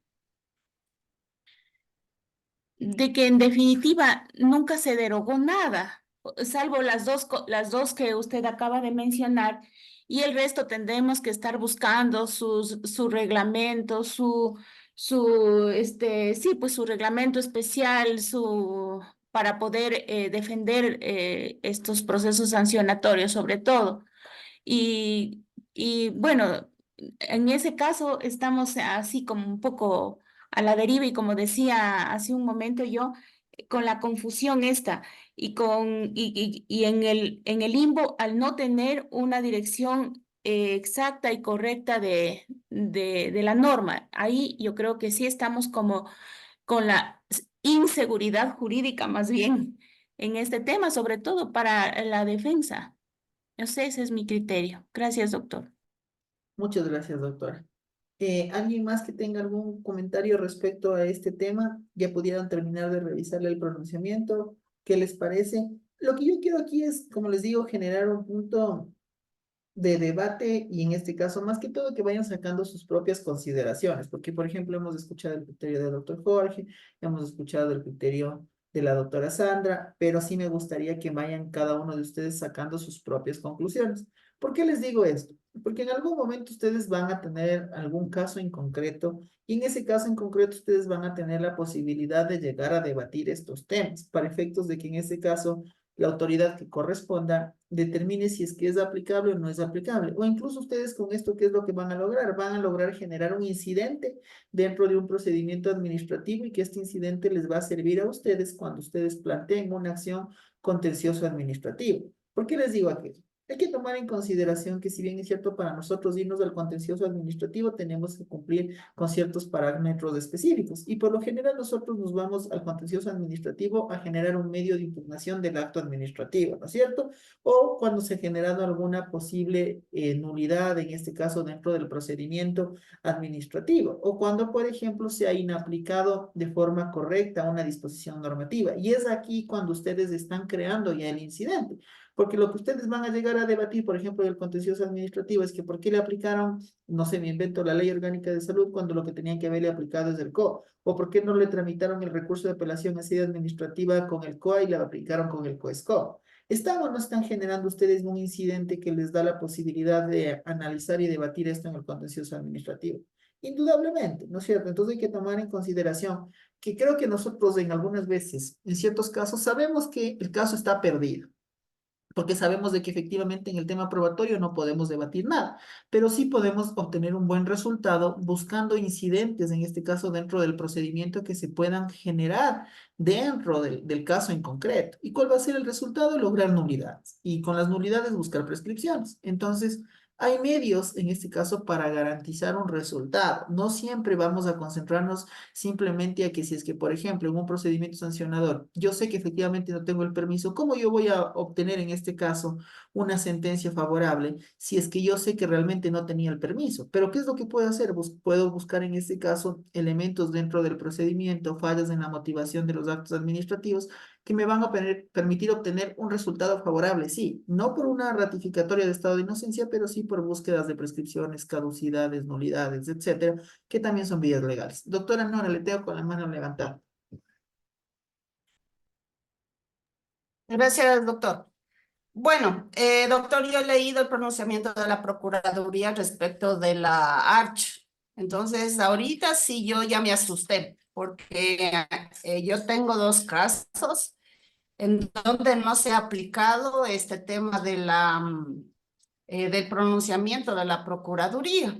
en definitiva nunca se derogó nada, salvo las dos que usted acaba de mencionar, y el resto tendremos que estar buscando su reglamento, sí, pues su reglamento especial, para poder defender estos procesos sancionatorios sobre todo. Y bueno, en ese caso estamos así como un poco a la deriva y como decía hace un momento yo, con la confusión esta y en el limbo al no tener una dirección exacta y correcta de la norma. Ahí yo creo que sí estamos como con la inseguridad jurídica más bien en este tema, sobre todo para la defensa. No sé, ese es mi criterio. Gracias, doctor. Muchas gracias, doctora. ¿Alguien más que tenga algún comentario respecto a este tema? Ya pudieron terminar de revisarle el pronunciamiento. ¿Qué les parece? Lo que yo quiero aquí es, como les digo, generar un punto de debate y en este caso, más que todo, que vayan sacando sus propias consideraciones, porque, por ejemplo, hemos escuchado el criterio del doctor Jorge, hemos escuchado el criterio de la doctora Sandra, pero sí me gustaría que vayan cada uno de ustedes sacando sus propias conclusiones. ¿Por qué les digo esto? Porque en algún momento ustedes van a tener algún caso en concreto y en ese caso en concreto ustedes van a tener la posibilidad de llegar a debatir estos temas para efectos de que en ese caso la autoridad que corresponda determine si es que es aplicable o no es aplicable. O incluso ustedes con esto, ¿qué es lo que van a lograr? Van a lograr generar un incidente dentro de un procedimiento administrativo y que este incidente les va a servir a ustedes cuando ustedes planteen una acción contencioso administrativa. ¿Por qué les digo aquello? Hay que tomar en consideración que si bien es cierto para nosotros irnos al contencioso administrativo, tenemos que cumplir con ciertos parámetros específicos. Y por lo general nosotros nos vamos al contencioso administrativo a generar un medio de impugnación del acto administrativo, ¿no es cierto? O cuando se ha generado alguna posible nulidad, en este caso dentro del procedimiento administrativo. O cuando, por ejemplo, se ha inaplicado de forma correcta una disposición normativa. Y es aquí cuando ustedes están creando ya el incidente. Porque lo que ustedes van a llegar a debatir, por ejemplo, del contencioso administrativo, es que por qué le aplicaron, no sé, me invento la Ley Orgánica de Salud cuando lo que tenían que haberle aplicado es el COA, o por qué no le tramitaron el recurso de apelación a sede administrativa con el COA y la aplicaron con el COESCO. ¿Están o no están generando ustedes un incidente que les da la posibilidad de analizar y debatir esto en el contencioso administrativo? Indudablemente, ¿no es cierto? Entonces hay que tomar en consideración que creo que nosotros en algunas veces, en ciertos casos, sabemos que el caso está perdido porque sabemos de que efectivamente en el tema probatorio no podemos debatir nada, pero sí podemos obtener un buen resultado buscando incidentes, en este caso dentro del procedimiento que se puedan generar dentro del caso en concreto. ¿Y cuál va a ser el resultado? Lograr nulidades y con las nulidades buscar prescripciones. Entonces, hay medios, en este caso, para garantizar un resultado. No siempre vamos a concentrarnos simplemente a que si es que, por ejemplo, en un procedimiento sancionador, yo sé que efectivamente no tengo el permiso, ¿cómo yo voy a obtener en este caso una sentencia favorable si es que yo sé que realmente no tenía el permiso? Pero ¿qué es lo que puedo hacer? Puedo buscar en este caso elementos dentro del procedimiento, fallas en la motivación de los actos administrativos que me van a permitir obtener un resultado favorable, sí, no por una ratificatoria de estado de inocencia, pero sí por búsquedas de prescripciones, caducidades, nulidades, etcétera, que también son vías legales. Doctora Nora, le tengo con la mano levantada. Gracias, doctor. Bueno, doctor, yo he leído el pronunciamiento de la Procuraduría respecto de la ARCH. Entonces, ahorita sí yo ya me asusté, porque yo tengo dos casos en donde no se ha aplicado este tema de del pronunciamiento de la Procuraduría.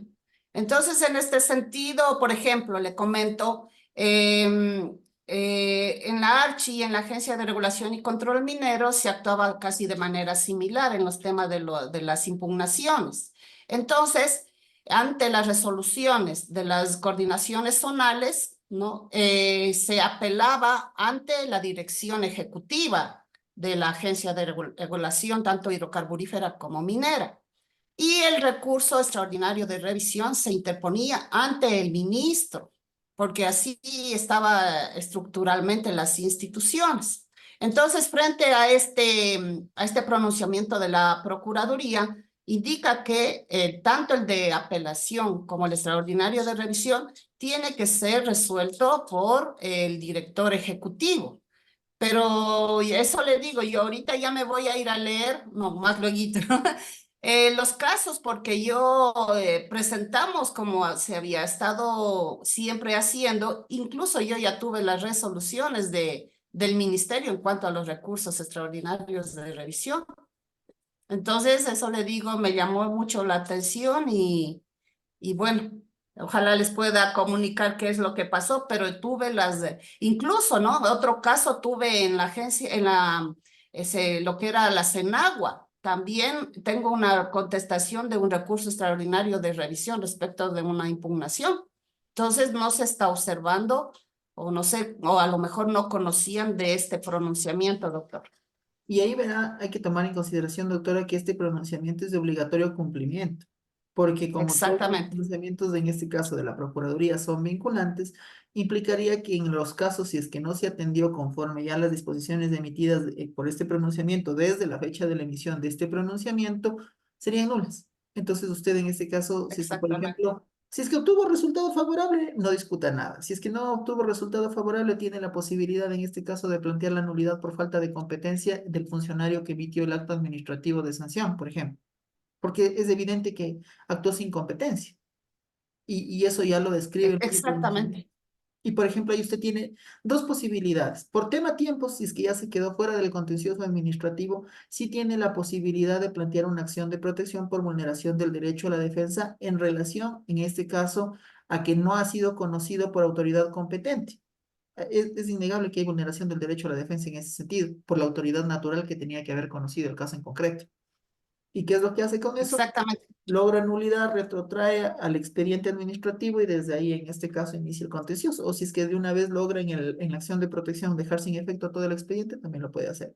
Entonces, en este sentido, por ejemplo, le comento, en la ARCH y en la Agencia de Regulación y Control Minero se actuaba casi de manera similar en los temas de las impugnaciones. Entonces, ante las resoluciones de las coordinaciones zonales, ¿no? Se apelaba ante la dirección ejecutiva de la Agencia de Regulación, tanto hidrocarburífera como minera. Y el recurso extraordinario de revisión se interponía ante el ministro, porque así estaba estructuralmente las instituciones. Entonces, frente a este pronunciamiento de la Procuraduría, indica que tanto el de apelación como el extraordinario de revisión tiene que ser resuelto por el director ejecutivo. Pero eso le digo, yo ahorita ya me voy a ir a leer, no, más luego, los casos, porque yo presentamos como se había estado siempre haciendo, incluso yo ya tuve las resoluciones del ministerio en cuanto a los recursos extraordinarios de revisión. Entonces, eso le digo, me llamó mucho la atención y bueno, ojalá les pueda comunicar qué es lo que pasó, pero tuve incluso, ¿no? Otro caso tuve en la agencia, lo que era la Senagua. También tengo una contestación de un recurso extraordinario de revisión respecto de una impugnación. Entonces, no se está observando, o no sé, o a lo mejor no conocían de este pronunciamiento, doctor. Y ahí verá, hay que tomar en consideración, doctora, que este pronunciamiento es de obligatorio cumplimiento. porque como todos los Exactamente. pronunciamientos en este caso de la Procuraduría son vinculantes, implicaría que en los casos, si es que no se atendió conforme ya las disposiciones emitidas por este pronunciamiento desde la fecha de la emisión de este pronunciamiento, serían nulas. Entonces usted en este caso, si es que, por Exactamente. ejemplo, si es que obtuvo resultado favorable, no discuta nada. Si es que no obtuvo resultado favorable, tiene la posibilidad en este caso de plantear la nulidad por falta de competencia del funcionario que emitió el acto administrativo de sanción, por ejemplo, porque es evidente que actuó sin competencia. Y eso ya lo describe el mismo pronunciamiento. Exactamente. Y por ejemplo, ahí usted tiene dos posibilidades. Por tema tiempo, si es que ya se quedó fuera del contencioso administrativo, sí tiene la posibilidad de plantear una acción de protección por vulneración del derecho a la defensa en relación, en este caso, a que no ha sido conocido por autoridad competente. Es innegable que hay vulneración del derecho a la defensa en ese sentido, por la autoridad natural que tenía que haber conocido el caso en concreto. ¿Y qué es lo que hace con eso? Exactamente. Logra nulidad, retrotrae al expediente administrativo y desde ahí, en este caso, inicia el contencioso. O si es que de una vez logra en la acción de protección dejar sin efecto todo el expediente, también lo puede hacer.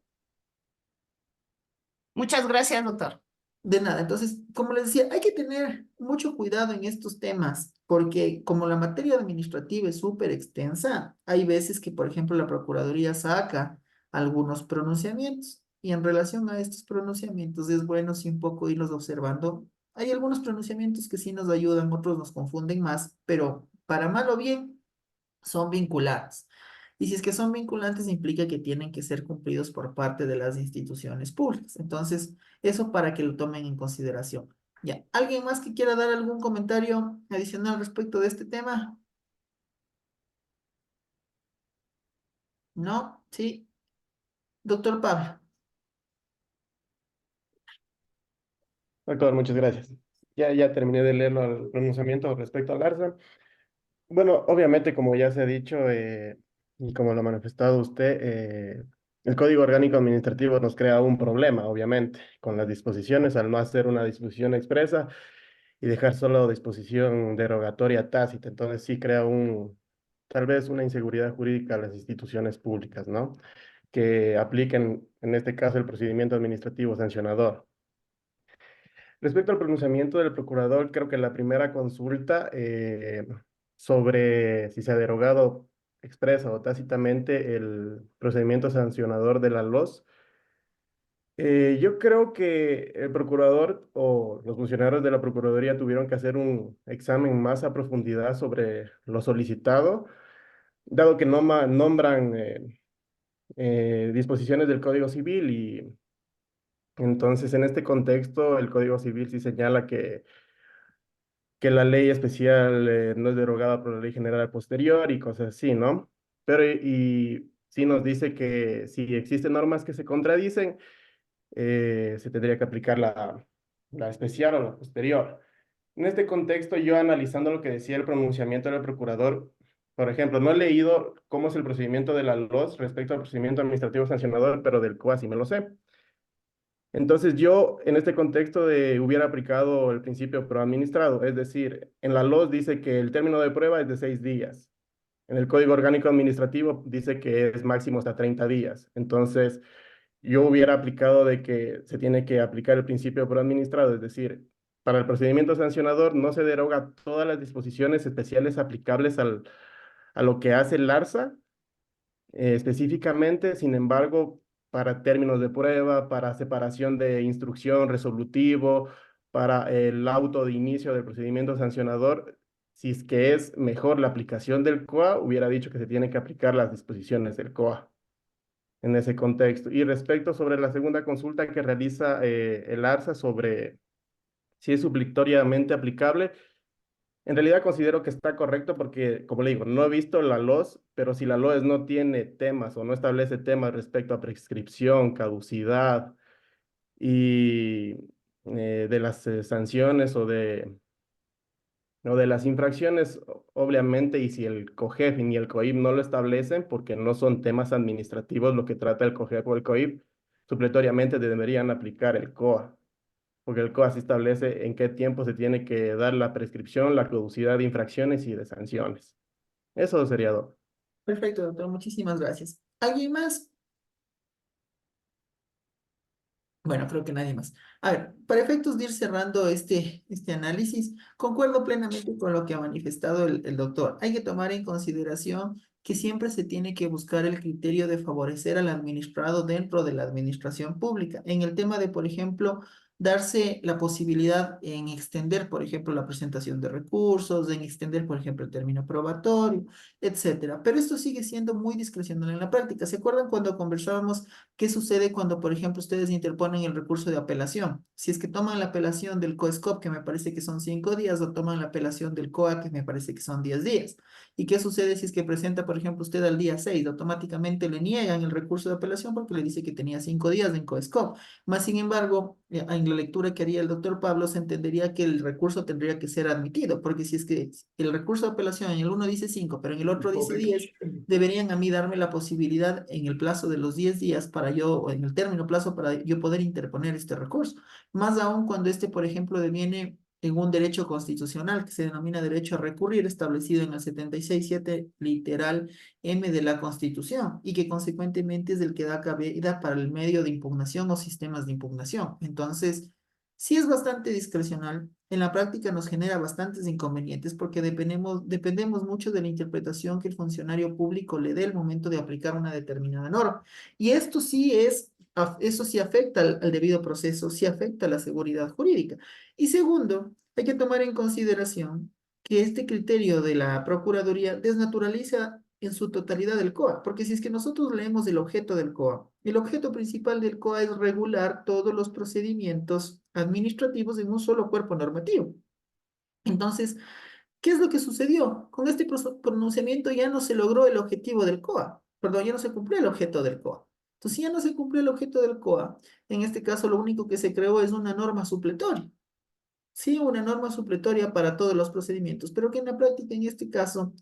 Muchas gracias, doctor. De nada. Entonces, como les decía, hay que tener mucho cuidado en estos temas, porque como la materia administrativa es súper extensa, hay veces que, por ejemplo, la Procuraduría saca algunos pronunciamientos y en relación a estos pronunciamientos es bueno sí un poco irlos observando. Hay algunos pronunciamientos que sí nos ayudan, otros nos confunden más, pero para mal o bien son vinculantes. Y si es que son vinculantes, implica que tienen que ser cumplidos por parte de las instituciones públicas. Entonces, eso para que lo tomen en consideración. Ya, ¿alguien más que quiera dar algún comentario adicional respecto de este tema? ¿No? Sí. Doctor Pablo. Doctor, muchas gracias. Ya terminé de leerlo el pronunciamiento respecto al ARSA. Bueno, obviamente, como ya se ha dicho y como lo ha manifestado usted, el Código Orgánico Administrativo nos crea un problema, obviamente, con las disposiciones, al no hacer una disposición expresa y dejar solo disposición derogatoria tácita. Entonces sí crea tal vez una inseguridad jurídica a las instituciones públicas, ¿no? Que apliquen, en este caso, el procedimiento administrativo sancionador. Respecto al pronunciamiento del procurador, creo que la primera consulta sobre si se ha derogado expresa o tácitamente el procedimiento sancionador de la LOS, yo creo que el procurador o los funcionarios de la Procuraduría tuvieron que hacer un examen más a profundidad sobre lo solicitado, dado que nombran disposiciones del Código Civil y entonces en este contexto el Código Civil sí señala que la ley especial no es derogada por la ley general posterior y cosas así, ¿no? Pero y sí nos dice que si existen normas que se contradicen, se tendría que aplicar la especial o la posterior. En este contexto, yo analizando lo que decía el pronunciamiento del procurador, por ejemplo, no he leído cómo es el procedimiento de la LOS respecto al procedimiento administrativo sancionador, pero del COA sí me lo sé. Entonces yo en este contexto hubiera aplicado el principio proadministrado, es decir, en la LOS dice que el término de prueba es de 6 días. En el Código Orgánico Administrativo dice que es máximo hasta 30 días. Entonces yo hubiera aplicado de que se tiene que aplicar el principio proadministrado, es decir, para el procedimiento sancionador no se deroga todas las disposiciones especiales aplicables a lo que hace el ARSA específicamente, sin embargo, para términos de prueba, para separación de instrucción, resolutivo, para el auto de inicio del procedimiento sancionador, si es que es mejor la aplicación del COA, hubiera dicho que se tienen que aplicar las disposiciones del COA en ese contexto. Y respecto sobre la segunda consulta que realiza el ARSA sobre si es suplitoriamente aplicable, en realidad considero que está correcto porque, como le digo, no he visto la LOS, pero si la LOS no tiene temas o no establece temas respecto a prescripción, caducidad y de las sanciones o de las infracciones, obviamente, y si el COGEF ni el COIP no lo establecen, porque no son temas administrativos lo que trata el COGEF o el COIP, supletoriamente deberían aplicar el COA porque el COA sí establece en qué tiempo se tiene que dar la prescripción, la caducidad de infracciones y de sanciones. Eso sería todo. Perfecto, doctor. Muchísimas gracias. ¿Alguien más? Bueno, creo que nadie más. A ver, para efectos de ir cerrando este análisis, concuerdo plenamente con lo que ha manifestado el doctor. Hay que tomar en consideración que siempre se tiene que buscar el criterio de favorecer al administrado dentro de la administración pública. En el tema de, por ejemplo, darse la posibilidad en extender, por ejemplo, la presentación de recursos, en extender, por ejemplo, el término probatorio, etcétera. Pero esto sigue siendo muy discrecional en la práctica. ¿Se acuerdan cuando conversábamos qué sucede cuando, por ejemplo, ustedes interponen el recurso de apelación? Si es que toman la apelación del COESCOP, que me parece que son 5 días, o toman la apelación del COA, que me parece que son 10 días. ¿Y qué sucede si es que presenta, por ejemplo, usted al día 6? Automáticamente le niegan el recurso de apelación porque le dice que tenía 5 días en COESCOP. Más sin embargo, en la lectura que haría el doctor Pablo, se entendería que el recurso tendría que ser admitido, porque si es que el recurso de apelación en el uno dice 5, pero en el otro dice 10, deberían a mí darme la posibilidad en el plazo de los 10 días para yo, o en el término plazo para yo poder interponer este recurso. Más aún cuando este, por ejemplo, deviene en un derecho constitucional que se denomina derecho a recurrir, establecido en el 76.7 literal M de la Constitución, y que consecuentemente es el que da cabida para el medio de impugnación o sistemas de impugnación. Entonces, sí es bastante discrecional. En la práctica nos genera bastantes inconvenientes porque dependemos mucho de la interpretación que el funcionario público le dé al momento de aplicar una determinada norma. Y esto sí eso sí afecta al debido proceso, sí afecta a la seguridad jurídica. Y segundo, hay que tomar en consideración que este criterio de la Procuraduría desnaturaliza en su totalidad el COA, porque si es que nosotros leemos el objeto del COA, el objeto principal del COA es regular todos los procedimientos administrativos en un solo cuerpo normativo. Entonces, ¿qué es lo que sucedió? Con este pronunciamiento ya no se logró el objetivo del COA, perdón, ya no se cumplió el objeto del COA. Entonces, si ya no se cumplió el objeto del COA, en este caso lo único que se creó es una norma supletoria. Sí, una norma supletoria para todos los procedimientos, pero que en la práctica, en este caso,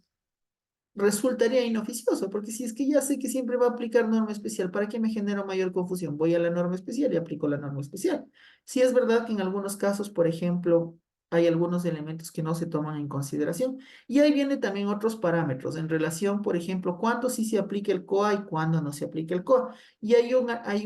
resultaría inoficioso, porque si es que ya sé que siempre va a aplicar norma especial, ¿para qué me genera mayor confusión? Voy a la norma especial y aplico la norma especial. Sí es verdad que en algunos casos, por ejemplo, hay algunos elementos que no se toman en consideración, y ahí viene también otros parámetros en relación, por ejemplo, cuándo sí se aplica el COA y cuándo no se aplica el COA. Y hay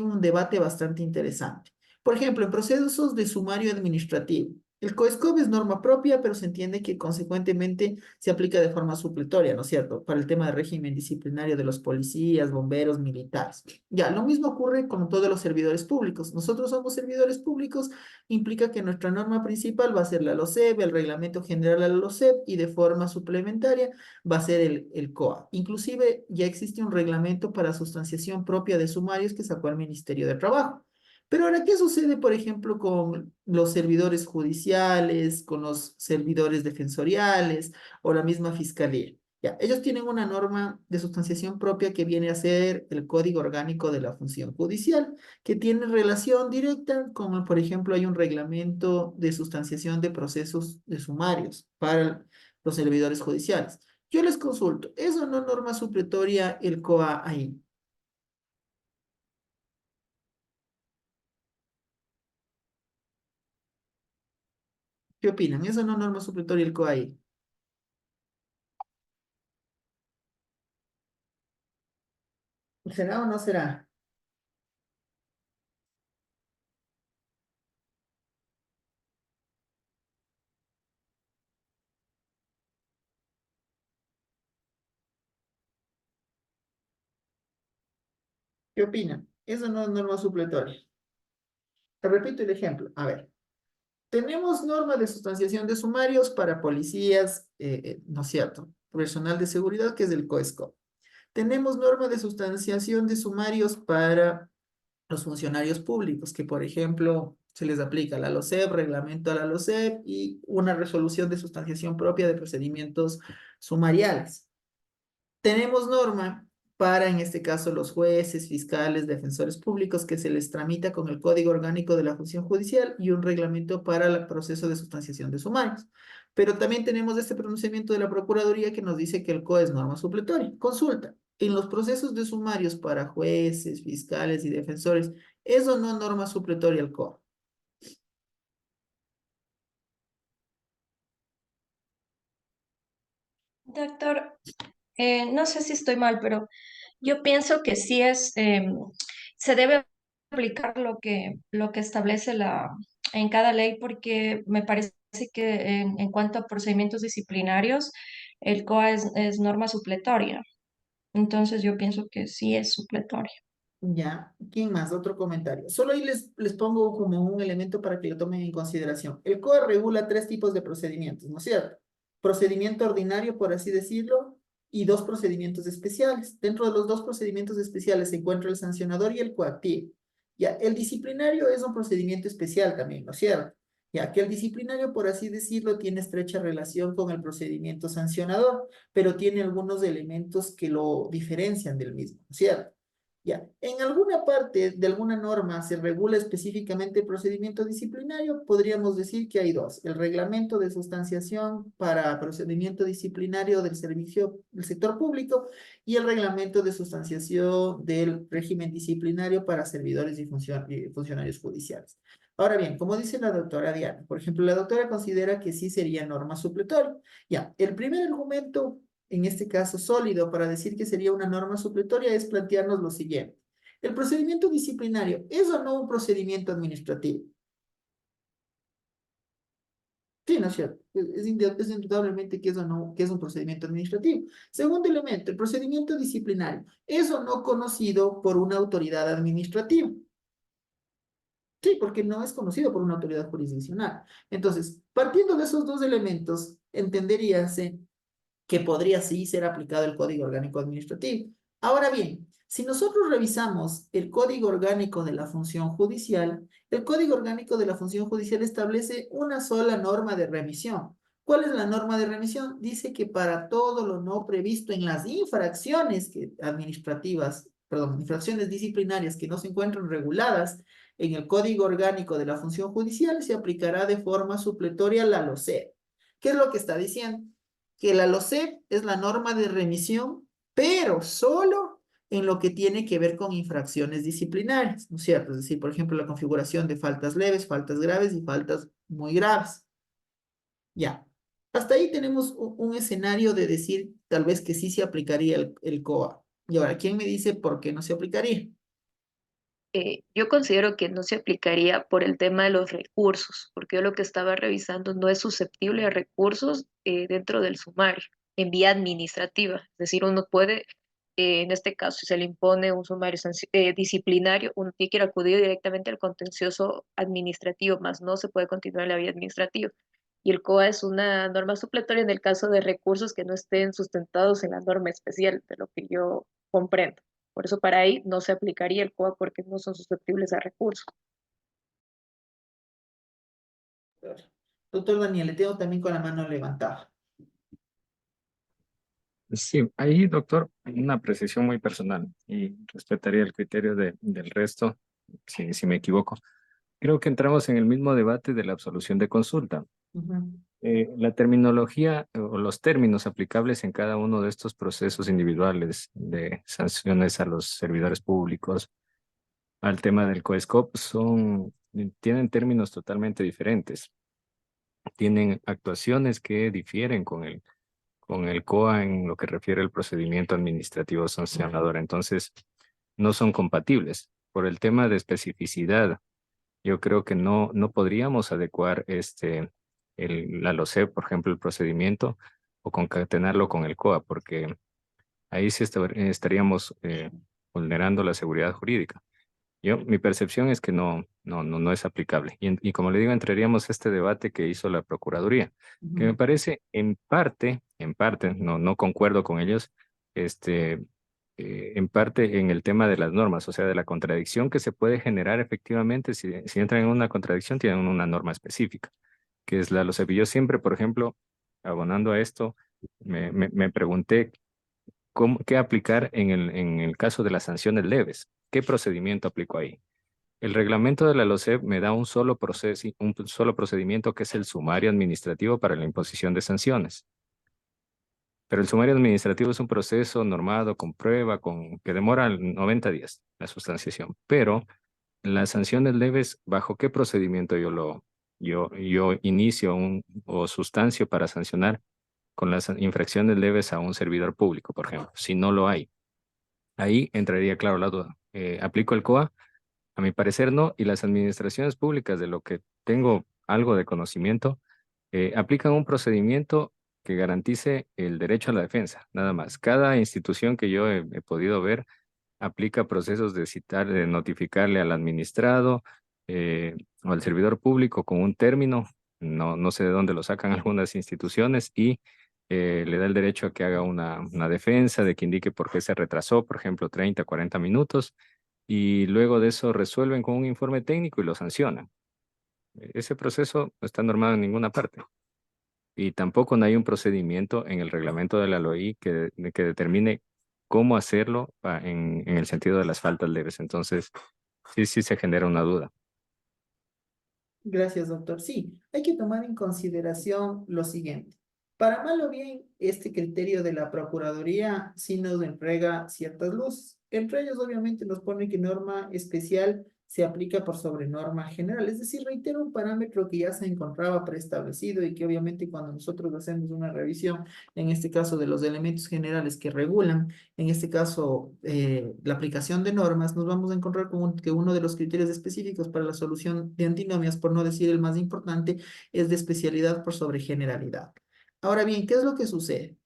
un debate bastante interesante. Por ejemplo, en procesos de sumario administrativo, el COESCOP es norma propia, pero se entiende que consecuentemente se aplica de forma supletoria, ¿no es cierto? Para el tema del régimen disciplinario de los policías, bomberos, militares. Ya, lo mismo ocurre con todos los servidores públicos. Nosotros somos servidores públicos, implica que nuestra norma principal va a ser la LOCEP, el Reglamento General de la LOCEP, y de forma suplementaria va a ser el COA. Inclusive ya existe un reglamento para sustanciación propia de sumarios que sacó el Ministerio de Trabajo. Pero ahora, ¿qué sucede, por ejemplo, con los servidores judiciales, con los servidores defensoriales o la misma fiscalía? Ya, ellos tienen una norma de sustanciación propia que viene a ser el Código Orgánico de la Función Judicial, que tiene relación directa con, por ejemplo, hay un reglamento de sustanciación de procesos de sumarios para los servidores judiciales. Yo les consulto, ¿es o no norma supletoria el COA ahí? ¿Qué opinan? ¿Es o no norma supletoria el COA ahí? ¿Será o no será? ¿Qué opinan? Eso no es norma supletoria. Te repito el ejemplo. A ver, tenemos norma de sustanciación de sumarios para policías, ¿no es cierto? Personal de seguridad, que es el COESCOP. Tenemos norma de sustanciación de sumarios para los funcionarios públicos, que por ejemplo se les aplica la LOCEP, reglamento a la LOCEP y una resolución de sustanciación propia de procedimientos sumariales. Tenemos norma para, en este caso, los jueces, fiscales, defensores públicos, que se les tramita con el Código Orgánico de la Función Judicial y un reglamento para el proceso de sustanciación de sumarios. Pero también tenemos este pronunciamiento de la Procuraduría que nos dice que el COE es norma supletoria. Consulta, en los procesos de sumarios para jueces, fiscales y defensores, ¿es o no norma supletoria el COE? Doctor, no sé si estoy mal, pero yo pienso que sí se debe aplicar lo que establece en cada ley, porque me parece que en cuanto a procedimientos disciplinarios, el COA es norma supletoria. Entonces yo pienso que sí es supletoria. Ya, ¿quién más? Otro comentario. Solo ahí les pongo como un elemento para que lo tomen en consideración. El COA regula 3 tipos de procedimientos, ¿no es cierto? Procedimiento ordinario, por así decirlo, y 2 procedimientos especiales. Dentro de los 2 procedimientos especiales se encuentra el sancionador y el coactivo. Ya, el disciplinario es un procedimiento especial también, ¿no es cierto? Ya que el disciplinario, por así decirlo, tiene estrecha relación con el procedimiento sancionador, pero tiene algunos elementos que lo diferencian del mismo, ¿no es cierto? Ya, en alguna parte de alguna norma se regula específicamente el procedimiento disciplinario, podríamos decir que hay 2, el reglamento de sustanciación para procedimiento disciplinario del servicio del sector público y el reglamento de sustanciación del régimen disciplinario para servidores y funcionarios judiciales. Ahora bien, como dice la doctora Diana, por ejemplo, la doctora considera que sí sería norma supletoria. Ya, el primer argumento en este caso sólido para decir que sería una norma supletoria es plantearnos lo siguiente. ¿El procedimiento disciplinario es o no un procedimiento administrativo? Sí, ¿no es cierto? Es indudablemente que es o no, que es un procedimiento administrativo. Segundo elemento, el procedimiento disciplinario es o no conocido por una autoridad administrativa. Sí, porque no es conocido por una autoridad jurisdiccional. Entonces, partiendo de esos 2 elementos, entenderíase que podría sí ser aplicado el Código Orgánico Administrativo. Ahora bien, si nosotros revisamos el Código Orgánico de la Función Judicial, el Código Orgánico de la Función Judicial establece una sola norma de remisión. ¿Cuál es la norma de remisión? Dice que para todo lo no previsto en las infracciones infracciones disciplinarias que no se encuentran reguladas en el Código Orgánico de la Función Judicial, se aplicará de forma supletoria la LOCEP. ¿Qué es lo que está diciendo? Que la LOCEP es la norma de remisión, pero solo en lo que tiene que ver con infracciones disciplinarias, ¿no es cierto? Es decir, por ejemplo, la configuración de faltas leves, faltas graves y faltas muy graves. Ya. Hasta ahí tenemos un escenario de decir tal vez que sí se aplicaría el COA. Y ahora, ¿quién me dice por qué no se aplicaría? Yo considero que no se aplicaría por el tema de los recursos, porque yo lo que estaba revisando no es susceptible a recursos dentro del sumario, en vía administrativa. Es decir, uno puede, en este caso, si se le impone un sumario disciplinario, uno tiene que ir a acudir directamente al contencioso administrativo, más no se puede continuar en la vía administrativa. Y el COA es una norma supletoria en el caso de recursos que no estén sustentados en la norma especial, de lo que yo comprendo. Por eso para ahí no se aplicaría el COA porque no son susceptibles a recursos. Doctor Daniel, le tengo también con la mano levantada. Sí, ahí, doctor, una precisión muy personal y respetaría el criterio del resto, si me equivoco. Creo que entramos en el mismo debate de la absolución de consulta. La terminología o los términos aplicables en cada uno de estos procesos individuales de sanciones a los servidores públicos, al tema del COESCOP, tienen términos totalmente diferentes. Tienen actuaciones que difieren con el COA en lo que refiere al procedimiento administrativo sancionador. Entonces, no son compatibles. Por el tema de especificidad, yo creo que no podríamos adecuar la LOCEP, por ejemplo, el procedimiento, o concatenarlo con el COA, porque ahí sí estaríamos vulnerando la seguridad jurídica. Mi percepción es que no es aplicable. Y como le digo, entraríamos a este debate que hizo la Procuraduría, que me parece en parte, no concuerdo con ellos, en parte en el tema de las normas, o sea, de la contradicción que se puede generar efectivamente si entran en una contradicción, tienen una norma específica, que es la LOCEP. Yo siempre, por ejemplo, abonando a esto, me pregunté qué aplicar en el caso de las sanciones leves. ¿Qué procedimiento aplico ahí? El reglamento de la LOCEP me da un solo procedimiento que es el sumario administrativo para la imposición de sanciones. Pero el sumario administrativo es un proceso normado con prueba, que demora 90 días la sustanciación. Pero las sanciones leves, ¿bajo qué procedimiento yo inicio o sustancio para sancionar con las infracciones leves a un servidor público, por ejemplo? Si no lo hay. Ahí entraría claro la duda. ¿Aplico el COA? A mi parecer no, y las administraciones públicas, de lo que tengo algo de conocimiento, aplican un procedimiento que garantice el derecho a la defensa, nada más. Cada institución que yo he podido ver aplica procesos de citar, de notificarle al administrado o al servidor público con un término, no sé de dónde lo sacan algunas instituciones, y le da el derecho a que haga una defensa, de que indique por qué se retrasó, por ejemplo, 30, 40 minutos, y luego de eso resuelven con un informe técnico y lo sancionan. Ese proceso no está normado en ninguna parte. Y tampoco no hay un procedimiento en el reglamento de la LOI que determine cómo hacerlo en el sentido de las faltas leves. Entonces, sí se genera una duda. Gracias, doctor. Sí, hay que tomar en consideración lo siguiente. Para mal o bien, este criterio de la Procuraduría sí nos entrega ciertas luces. Entre ellos, obviamente, nos pone que norma especial se aplica por sobre norma general. Es decir, reitera un parámetro que ya se encontraba preestablecido y que obviamente cuando nosotros hacemos una revisión, en este caso de los elementos generales que regulan, en este caso la aplicación de normas, nos vamos a encontrar con que uno de los criterios específicos para la solución de antinomias, por no decir el más importante, es de especialidad por sobre generalidad. Ahora bien, ¿qué es lo que sucede?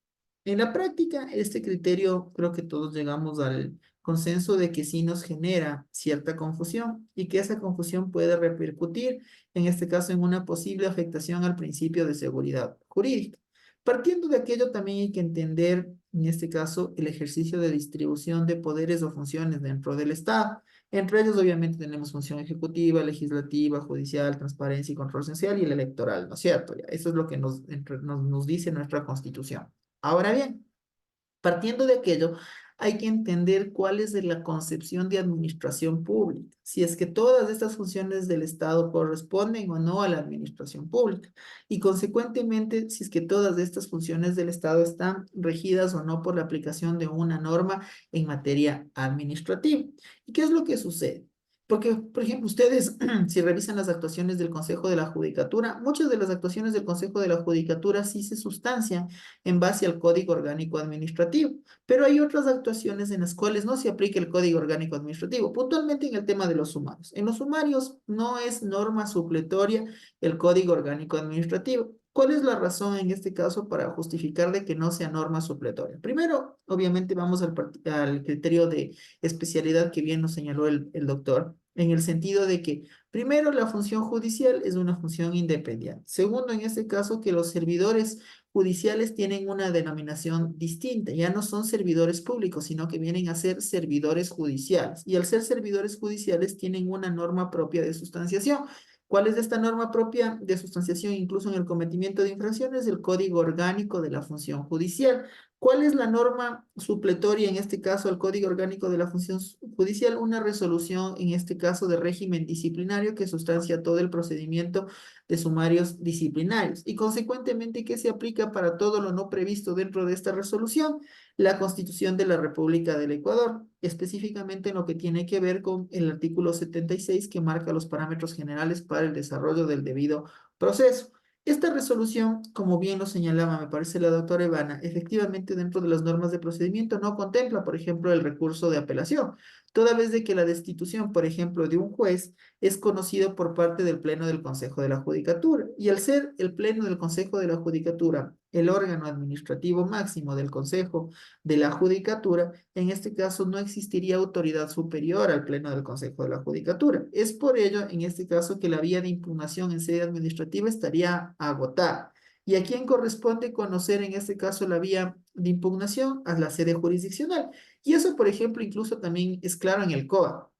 En la práctica, este criterio creo que todos llegamos al consenso de que sí nos genera cierta confusión y que esa confusión puede repercutir, en este caso, en una posible afectación al principio de seguridad jurídica. Partiendo de aquello, también hay que entender, en este caso, el ejercicio de distribución de poderes o funciones dentro del Estado. Entre ellos, obviamente, tenemos función ejecutiva, legislativa, judicial, transparencia y control social y el electoral, ¿no es cierto? Eso es lo que nos dice nuestra Constitución. Ahora bien, partiendo de aquello, hay que entender cuál es la concepción de administración pública, si es que todas estas funciones del Estado corresponden o no a la administración pública, y consecuentemente, si es que todas estas funciones del Estado están regidas o no por la aplicación de una norma en materia administrativa. ¿Y qué es lo que sucede? Porque, por ejemplo, ustedes, si revisan las actuaciones del Consejo de la Judicatura, muchas de las actuaciones del Consejo de la Judicatura sí se sustancian en base al Código Orgánico Administrativo, pero hay otras actuaciones en las cuales no se aplica el Código Orgánico Administrativo, puntualmente en el tema de los sumarios. En los sumarios no es norma supletoria el Código Orgánico Administrativo. ¿Cuál es la razón en este caso para justificar de que no sea norma supletoria? Primero, obviamente vamos al criterio de especialidad que bien nos señaló el doctor, en el sentido de que, primero, la función judicial es una función independiente. Segundo, en este caso, que los servidores judiciales tienen una denominación distinta, ya no son servidores públicos, sino que vienen a ser servidores judiciales. Y al ser servidores judiciales tienen una norma propia de sustanciación. ¿Cuál es esta norma propia de sustanciación incluso en el cometimiento de infracciones? El Código Orgánico de la Función Judicial. ¿Cuál es la norma supletoria, en este caso, al Código Orgánico de la Función Judicial? Una resolución, en este caso, de régimen disciplinario que sustancia todo el procedimiento de sumarios disciplinarios. Y, consecuentemente, ¿qué se aplica para todo lo no previsto dentro de esta resolución? La Constitución de la República del Ecuador, específicamente en lo que tiene que ver con el artículo 76 que marca los parámetros generales para el desarrollo del debido proceso. Esta resolución, como bien lo señalaba, me parece la doctora Ivana, efectivamente dentro de las normas de procedimiento no contempla, por ejemplo, el recurso de apelación, toda vez de que la destitución, por ejemplo, de un juez es conocido por parte del Pleno del Consejo de la Judicatura. Y al ser el Pleno del Consejo de la Judicatura el órgano administrativo máximo del Consejo de la Judicatura, en este caso no existiría autoridad superior al Pleno del Consejo de la Judicatura. Es por ello, en este caso, que la vía de impugnación en sede administrativa estaría agotada. ¿Y a quién corresponde conocer en este caso la vía de impugnación? A la sede jurisdiccional. Y eso, por ejemplo, incluso también es claro en el COA,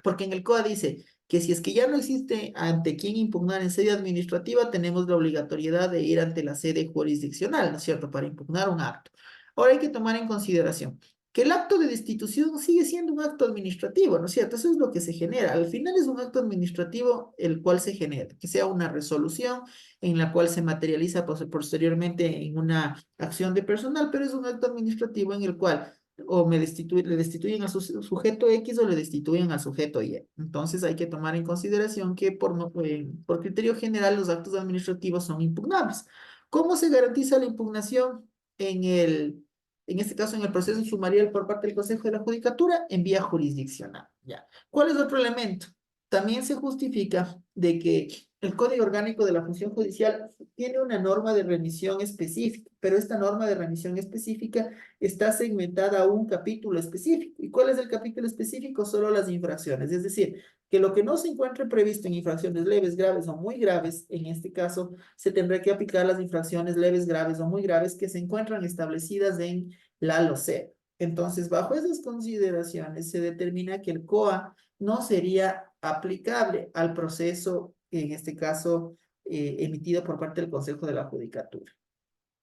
porque en el COA dice que si es que ya no existe ante quién impugnar en sede administrativa, tenemos la obligatoriedad de ir ante la sede jurisdiccional, ¿no es cierto?, para impugnar un acto. Ahora hay que tomar en consideración que el acto de destitución sigue siendo un acto administrativo, ¿no es cierto? Eso es lo que se genera. Al final es un acto administrativo el cual se genera, que sea una resolución en la cual se materializa posteriormente en una acción de personal, pero es un acto administrativo en el cual o le destituyen al sujeto X o le destituyen al sujeto Y. Entonces hay que tomar en consideración que por criterio general los actos administrativos son impugnables. ¿Cómo se garantiza la impugnación en este caso en el proceso sumarial por parte del Consejo de la Judicatura? En vía jurisdiccional. Ya. ¿Cuál es otro elemento? También se justifica de que el Código Orgánico de la Función Judicial tiene una norma de remisión específica, pero esta norma de remisión específica está segmentada a un capítulo específico. ¿Y cuál es el capítulo específico? Solo las infracciones. Es decir, que lo que no se encuentre previsto en infracciones leves, graves o muy graves, en este caso, se tendrá que aplicar las infracciones leves, graves o muy graves que se encuentran establecidas en la LOCEP. Entonces, bajo esas consideraciones, se determina que el COA no sería aplicable al proceso, en este caso, emitido por parte del Consejo de la Judicatura.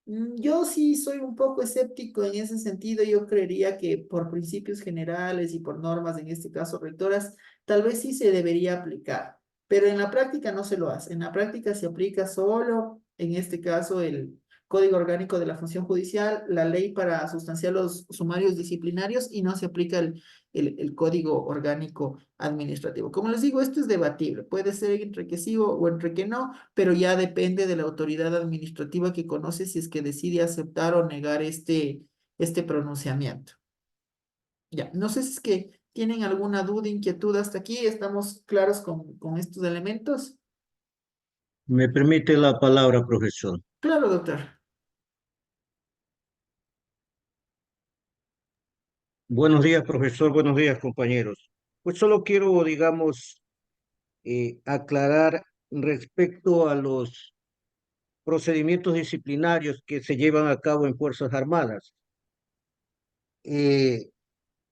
Yo sí soy un poco escéptico en ese sentido. Yo creería que por principios generales y por normas, en este caso rectoras, tal vez sí se debería aplicar, pero en la práctica no se lo hace. En la práctica se aplica solo, en este caso, el Código Orgánico de la Función Judicial, la ley para sustanciar los sumarios disciplinarios y no se aplica el Código Orgánico Administrativo. Como les digo, esto es debatible. Puede ser entre que sí o entre que no, pero ya depende de la autoridad administrativa que conoce si es que decide aceptar o negar este pronunciamiento. Ya, no sé si es que tienen alguna duda, inquietud hasta aquí. ¿Estamos claros con estos elementos? Me permite la palabra, profesor. Claro, doctor. Buenos días, profesor. Buenos días, compañeros. Pues solo quiero, digamos, aclarar respecto a los procedimientos disciplinarios que se llevan a cabo en Fuerzas Armadas.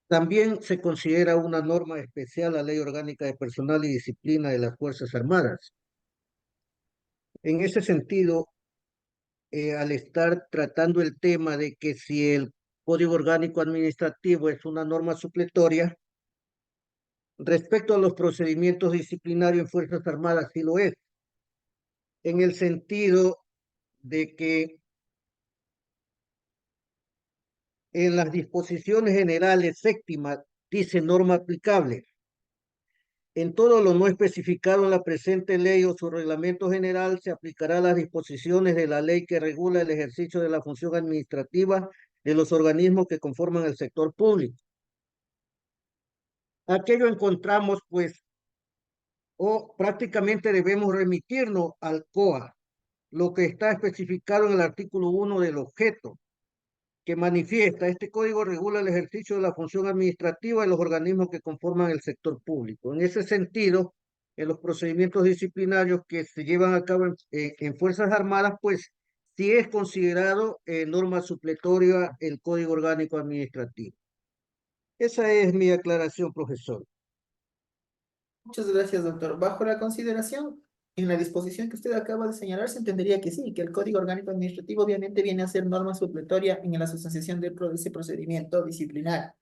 También se considera una norma especial la Ley Orgánica de Personal y Disciplina de las Fuerzas Armadas. En ese sentido, al estar tratando el tema de que si el Código Orgánico Administrativo es una norma supletoria, respecto a los procedimientos disciplinarios en Fuerzas Armadas sí lo es, en el sentido de que en las disposiciones generales séptimas dice norma aplicable. En todo lo no especificado en la presente ley o su reglamento general se aplicará las disposiciones de la ley que regula el ejercicio de la función administrativa de los organismos que conforman el sector público. Aquello encontramos, pues, o prácticamente debemos remitirnos al COA, lo que está especificado en el artículo 1 del objeto, que manifiesta: este código regula el ejercicio de la función administrativa de los organismos que conforman el sector público. En ese sentido, en los procedimientos disciplinarios que se llevan a cabo en Fuerzas Armadas, pues sí es considerado norma supletoria el Código Orgánico Administrativo. Esa es mi aclaración, profesor. Muchas gracias, doctor. Bajo la consideración, en la disposición que usted acaba de señalar, se entendería que sí, que el Código Orgánico Administrativo obviamente viene a ser norma supletoria en la sustanciación de ese procedimiento disciplinario.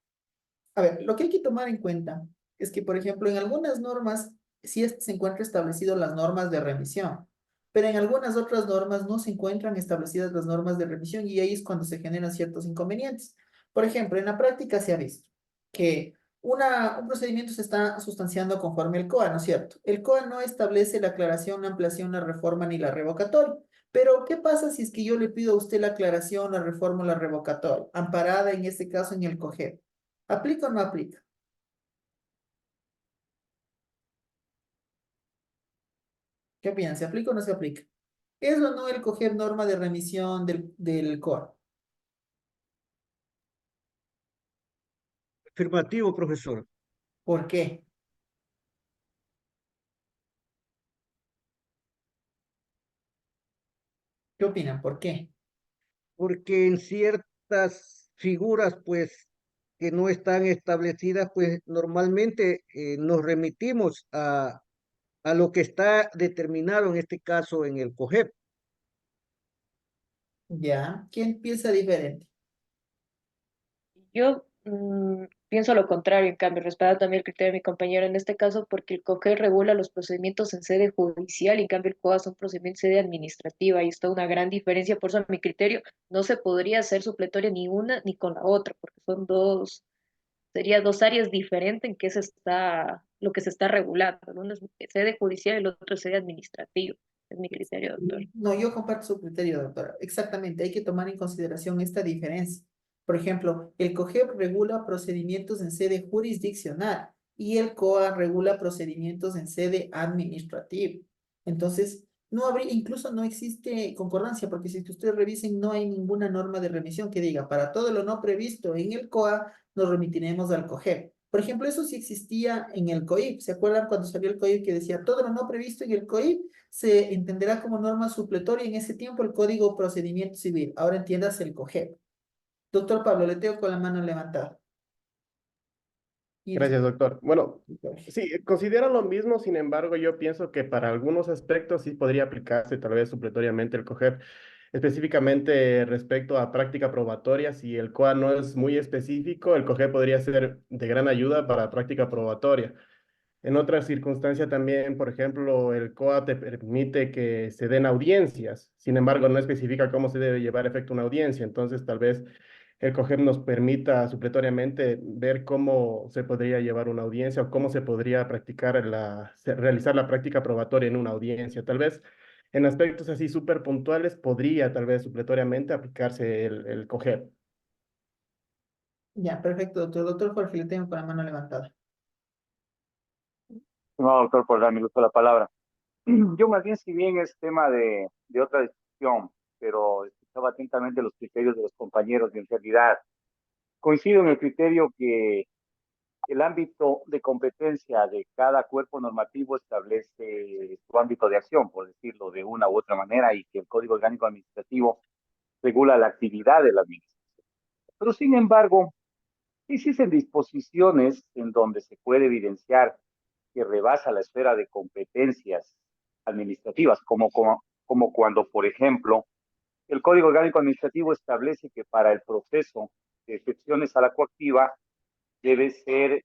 A ver, lo que hay que tomar en cuenta es que, por ejemplo, en algunas normas sí se encuentran establecidas las normas de remisión, pero en algunas otras normas no se encuentran establecidas las normas de remisión y ahí es cuando se generan ciertos inconvenientes. Por ejemplo, en la práctica se ha visto que un procedimiento se está sustanciando conforme el COA, ¿no es cierto? El COA no establece la aclaración, la ampliación, la reforma ni la revocatoria. Pero, ¿qué pasa si es que yo le pido a usted la aclaración, la reforma o la revocatoria, amparada en este caso en el COGEP? ¿Aplica o no aplica? ¿Qué opinan? ¿Se aplica o no se aplica? ¿Es o no el COGEP norma de remisión del COA? Afirmativo, profesor. ¿Por qué? ¿Qué opinan? ¿Por qué? Porque en ciertas figuras, pues, que no están establecidas, pues normalmente nos remitimos a lo que está determinado en este caso en el COGEP. Ya, ¿quién piensa diferente? Yo pienso lo contrario, en cambio, respetando también el criterio de mi compañero en este caso, porque el COGER regula los procedimientos en sede judicial y en cambio el COA son procedimientos en sede administrativa y está una gran diferencia. Por eso, a mi criterio, no se podría hacer supletoria ni una ni con la otra, porque son sería dos áreas diferentes en que lo que se está regulando. Uno es sede judicial y el otro es sede administrativa. Es mi criterio, doctor. No, yo comparto su criterio, doctora. Exactamente, hay que tomar en consideración esta diferencia. Por ejemplo, el COGEP regula procedimientos en sede jurisdiccional y el COA regula procedimientos en sede administrativa. Entonces, no habría, incluso no existe concordancia, porque si que ustedes revisen, no hay ninguna norma de remisión que diga, para todo lo no previsto en el COA, nos remitiremos al COGEP. Por ejemplo, eso sí existía en el COIP. ¿Se acuerdan cuando salió el COIP que decía, todo lo no previsto en el COIP se entenderá como norma supletoria en ese tiempo el Código Procedimiento Civil? Ahora entiendas el COGEP. Doctor Pablo, le tengo con la mano levantada. Gracias, doctor. Bueno, sí, considero lo mismo, sin embargo, yo pienso que para algunos aspectos sí podría aplicarse tal vez supletoriamente el COGEP, específicamente respecto a práctica probatoria. Si el COA no es muy específico, el COGEP podría ser de gran ayuda para práctica probatoria. En otras circunstancias también, por ejemplo, el COA te permite que se den audiencias, sin embargo, no especifica cómo se debe llevar a efecto una audiencia, entonces tal vez el COGEP nos permita supletoriamente ver cómo se podría llevar una audiencia o cómo se podría practicar realizar la práctica probatoria en una audiencia. Tal vez en aspectos así súper puntuales podría tal vez supletoriamente aplicarse el COGEP. Ya, perfecto, doctor. Doctor Jorge, le tengo con la mano levantada. No, doctor, por darme gusto la palabra. Yo más bien, si bien es tema de otra discusión, pero escuchaba atentamente los criterios de los compañeros y en realidad coincido en el criterio que el ámbito de competencia de cada cuerpo normativo establece su ámbito de acción, por decirlo de una u otra manera, y que el Código Orgánico Administrativo regula la actividad de la administración. Pero sin embargo, existen disposiciones en donde se puede evidenciar que rebasa la esfera de competencias administrativas, como cuando, por ejemplo, el Código Orgánico Administrativo establece que para el proceso de excepciones a la coactiva debe ser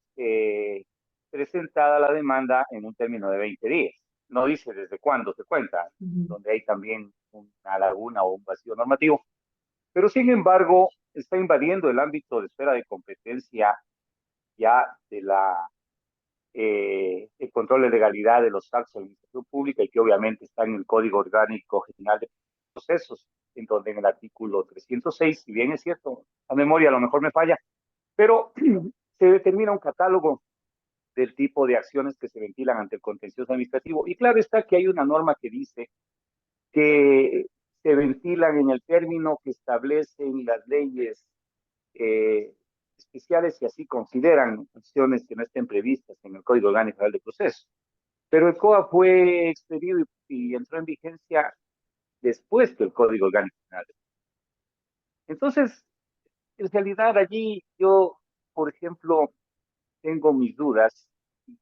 presentada la demanda en un término de 20 días. No dice desde cuándo se cuenta, donde hay también una laguna o un vacío normativo, pero sin embargo está invadiendo el ámbito de esfera de competencia ya de el control de legalidad de los actos de administración pública y que obviamente está en el Código Orgánico General de Procesos, en donde en el artículo 306, si bien es cierto, la memoria a lo mejor me falla, pero se determina un catálogo del tipo de acciones que se ventilan ante el contencioso administrativo. Y claro está que hay una norma que dice que se ventilan en el término que establecen las leyes especiales y así consideran acciones que no estén previstas en el Código Orgánico General de Procesos. Pero el COA fue expedido y entró en vigencia después que el Código Orgánico General de Procesos. Entonces, en realidad allí yo, por ejemplo, tengo mis dudas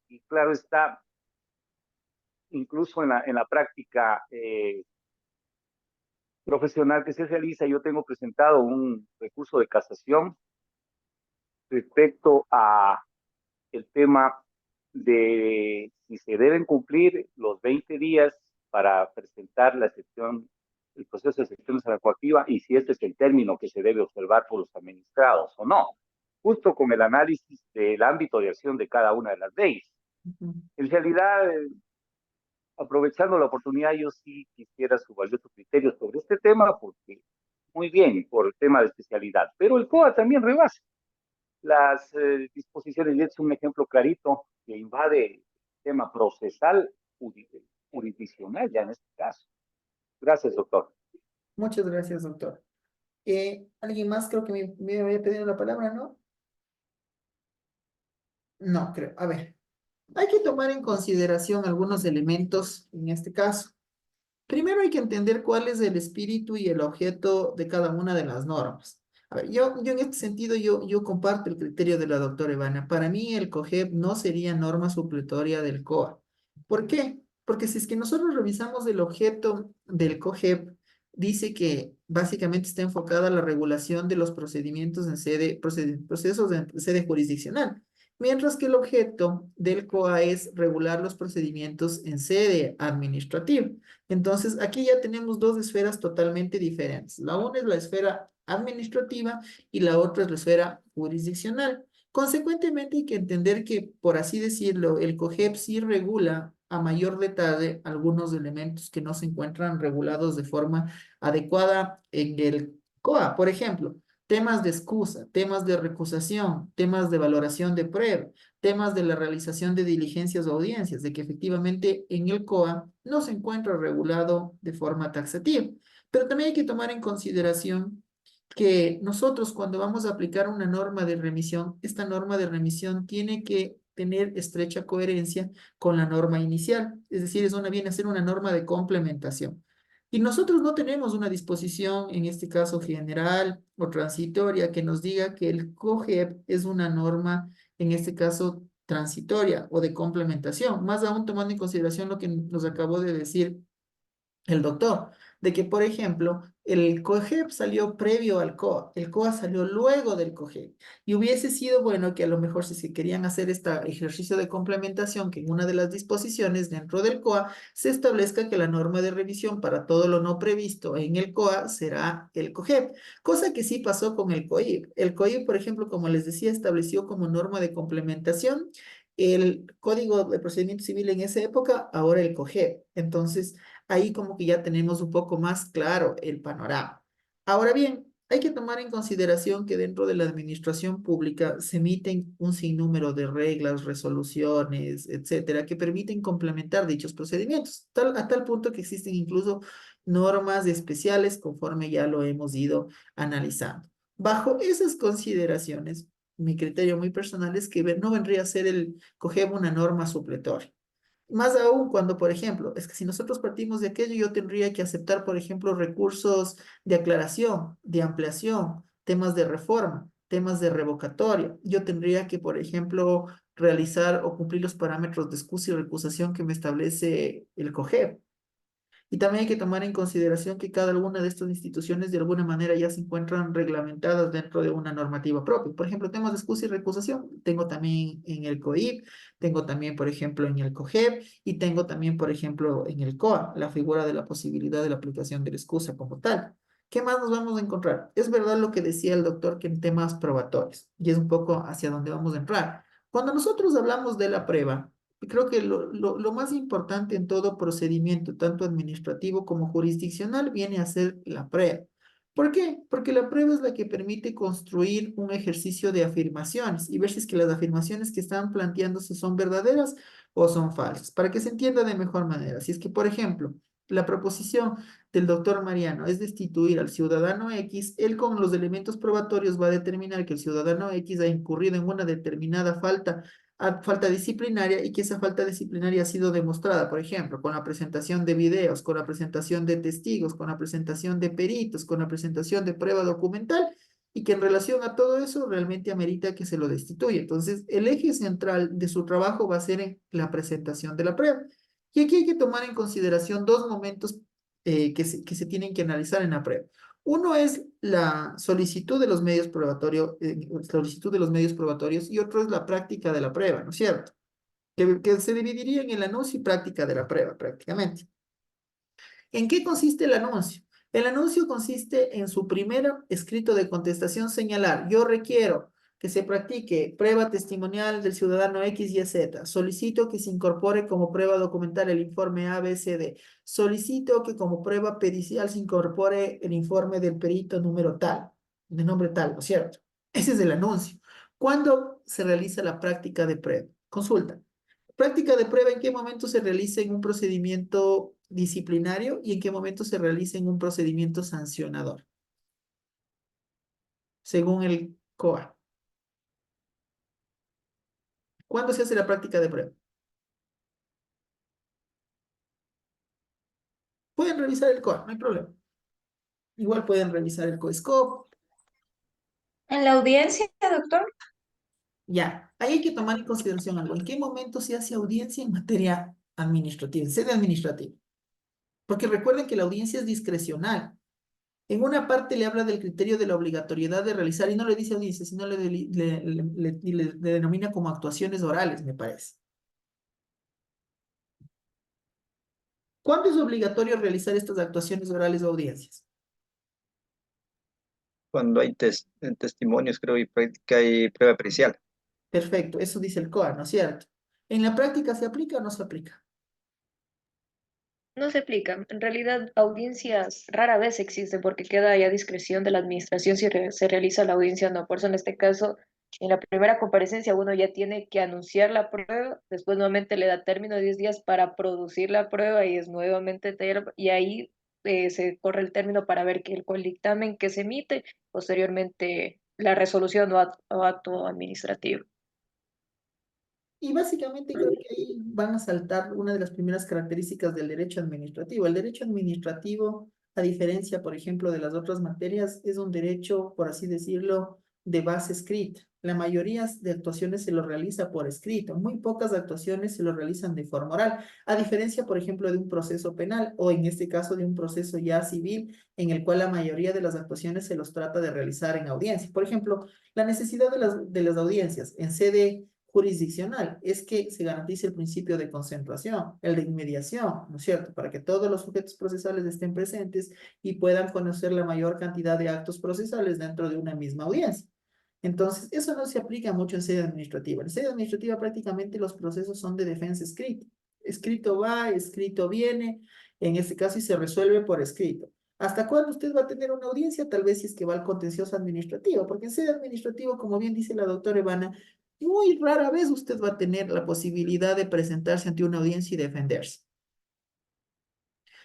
y claro está, incluso en la práctica profesional que se realiza, yo tengo presentado un recurso de casación respecto a el tema de si se deben cumplir los 20 días para presentar la excepción, el proceso de excepciones a la coactiva y si este es el término que se debe observar por los administrados o no, justo con el análisis del ámbito de acción de cada una de las leyes. En realidad, aprovechando la oportunidad, yo sí quisiera su valioso criterio sobre este tema, porque muy bien, por el tema de especialidad, pero el COA también rebasa las disposiciones, y es un ejemplo clarito que invade el tema procesal jurisdiccional ya en este caso. Gracias, doctor. Muchas gracias, doctor. ¿Alguien más creo que me había pedido la palabra, no? No, creo. A ver, hay que tomar en consideración algunos elementos en este caso. Primero hay que entender cuál es el espíritu y el objeto de cada una de las normas. A ver, yo en este sentido, yo comparto el criterio de la doctora Ivana. Para mí el COGEP no sería norma supletoria del COA. ¿Por qué? Porque si es que nosotros revisamos el objeto del COGEP, dice que básicamente está enfocada a la regulación de los procedimientos en procesos en sede jurisdiccional. Mientras que el objeto del COA es regular los procedimientos en sede administrativa. Entonces, aquí ya tenemos dos esferas totalmente diferentes. La una es la esfera administrativa y la otra es la esfera jurisdiccional. Consecuentemente, hay que entender que, por así decirlo, el COGEP sí regula a mayor detalle algunos elementos que no se encuentran regulados de forma adecuada en el COA. Por ejemplo, temas de excusa, temas de recusación, temas de valoración de prueba, temas de la realización de diligencias o audiencias, de que efectivamente en el COA no se encuentra regulado de forma taxativa. Pero también hay que tomar en consideración que nosotros cuando vamos a aplicar una norma de remisión, esta norma de remisión tiene que tener estrecha coherencia con la norma inicial, es decir, viene a ser una norma de complementación. Y nosotros no tenemos una disposición, en este caso general o transitoria, que nos diga que el COGEP es una norma, en este caso transitoria o de complementación, más aún tomando en consideración lo que nos acabó de decir el doctor, de que, por ejemplo, el COGEP salió previo al COA, el COA salió luego del COGEP, y hubiese sido bueno que a lo mejor si se querían hacer este ejercicio de complementación, que en una de las disposiciones dentro del COA se establezca que la norma de revisión para todo lo no previsto en el COA será el COGEP, cosa que sí pasó con el COIP. El COIP, por ejemplo, como les decía, estableció como norma de complementación el Código de Procedimiento Civil en esa época, ahora el COGEP. Entonces, ahí como que ya tenemos un poco más claro el panorama. Ahora bien, hay que tomar en consideración que dentro de la administración pública se emiten un sinnúmero de reglas, resoluciones, etcétera, que permiten complementar dichos procedimientos, a tal punto que existen incluso normas especiales conforme ya lo hemos ido analizando. Bajo esas consideraciones, mi criterio muy personal es que no vendría a ser el COGEB una norma supletoria. Más aún cuando, por ejemplo, es que si nosotros partimos de aquello, yo tendría que aceptar, por ejemplo, recursos de aclaración, de ampliación, temas de reforma, temas de revocatoria. Yo tendría que, por ejemplo, realizar o cumplir los parámetros de excusa y recusación que me establece el COGEP. Y también hay que tomar en consideración que cada una de estas instituciones de alguna manera ya se encuentran reglamentadas dentro de una normativa propia. Por ejemplo, temas de excusa y recusación, tengo también en el COIP, tengo también, por ejemplo, en el COGEP y tengo también, por ejemplo, en el COA, la figura de la posibilidad de la aplicación de la excusa como tal. ¿Qué más nos vamos a encontrar? Es verdad lo que decía el doctor que en temas probatorios, y es un poco hacia donde vamos a entrar. Cuando nosotros hablamos de la prueba, creo que lo más importante en todo procedimiento, tanto administrativo como jurisdiccional, viene a ser la prueba. ¿Por qué? Porque la prueba es la que permite construir un ejercicio de afirmaciones y ver si es que las afirmaciones que están planteándose son verdaderas o son falsas, para que se entienda de mejor manera. Si es que, por ejemplo, la proposición del doctor Mariano es destituir al ciudadano X, él con los elementos probatorios va a determinar que el ciudadano X ha incurrido en una determinada falta disciplinaria y que esa falta disciplinaria ha sido demostrada, por ejemplo, con la presentación de videos, con la presentación de testigos, con la presentación de peritos, con la presentación de prueba documental y que en relación a todo eso realmente amerita que se lo destituya. Entonces, el eje central de su trabajo va a ser en la presentación de la prueba. Y aquí hay que tomar en consideración dos momentos que se tienen que analizar en la prueba. Uno es la solicitud de los medios probatorios y otro es la práctica de la prueba, ¿no es cierto? Que se dividiría en el anuncio y práctica de la prueba, prácticamente. ¿En qué consiste el anuncio? El anuncio consiste en su primer escrito de contestación señalar, yo requiero que se practique prueba testimonial del ciudadano X, Y, Z. Solicito que se incorpore como prueba documental el informe A, B, C, D. Solicito que como prueba pericial se incorpore el informe del perito número tal, de nombre tal, ¿no es cierto? Ese es el anuncio. ¿Cuándo se realiza la práctica de prueba? Consulta. Práctica de prueba, ¿en qué momento se realiza en un procedimiento disciplinario y en qué momento se realiza en un procedimiento sancionador? Según el COA. ¿Cuándo se hace la práctica de prueba? Pueden revisar el COA, no hay problema. Igual pueden revisar el COESCOP. ¿En la audiencia, doctor? Ya, ahí hay que tomar en consideración algo. ¿En qué momento se hace audiencia en materia administrativa, en sede administrativa? Porque recuerden que la audiencia es discrecional. En una parte le habla del criterio de la obligatoriedad de realizar, y no le dice audiencia, sino le denomina como actuaciones orales, me parece. ¿Cuándo es obligatorio realizar estas actuaciones orales o audiencias? Cuando hay testimonios, creo, y práctica y prueba pericial. Perfecto, eso dice el COA, ¿no es cierto? ¿En la práctica se aplica o no se aplica? No se aplica. En realidad, audiencias rara vez existen porque queda ya a discreción de la administración si se realiza la audiencia o no. Por eso, en este caso, en la primera comparecencia uno ya tiene que anunciar la prueba, después nuevamente le da término de 10 días para producir la prueba y es nuevamente y ahí se corre el término para ver que el dictamen que se emite, posteriormente la resolución o acto administrativo. Y básicamente creo que ahí van a saltar una de las primeras características del derecho administrativo. El derecho administrativo, a diferencia, por ejemplo, de las otras materias, es un derecho, por así decirlo, de base escrita. La mayoría de actuaciones se lo realiza por escrito. Muy pocas actuaciones se lo realizan de forma oral. A diferencia, por ejemplo, de un proceso penal o en este caso de un proceso ya civil en el cual la mayoría de las actuaciones se los trata de realizar en audiencia. Por ejemplo, la necesidad de las audiencias en sede jurisdiccional es que se garantice el principio de concentración, el de inmediación, ¿no es cierto? Para que todos los sujetos procesales estén presentes y puedan conocer la mayor cantidad de actos procesales dentro de una misma audiencia. Entonces, eso no se aplica mucho en sede administrativa. En sede administrativa prácticamente los procesos son de defensa escrita. Escrito va, escrito viene, en este caso y se resuelve por escrito. ¿Hasta cuándo usted va a tener una audiencia? Tal vez si es que va al contencioso administrativo, porque en sede administrativo, como bien dice la doctora Ivana, muy rara vez usted va a tener la posibilidad de presentarse ante una audiencia y defenderse.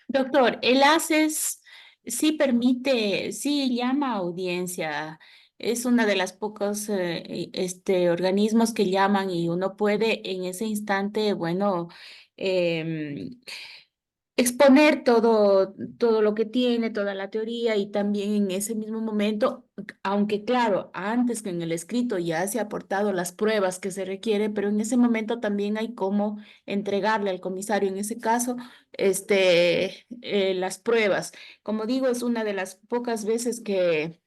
Doctor, el ACES sí permite, sí llama a audiencia. Es una de las pocos organismos que llaman y uno puede en ese instante, bueno, em, exponer todo lo que tiene, toda la teoría y también en ese mismo momento, aunque claro, antes que en el escrito ya se ha aportado las pruebas que se requieren, pero en ese momento también hay cómo entregarle al comisario, en ese caso, las pruebas. Como digo, es una de las pocas veces que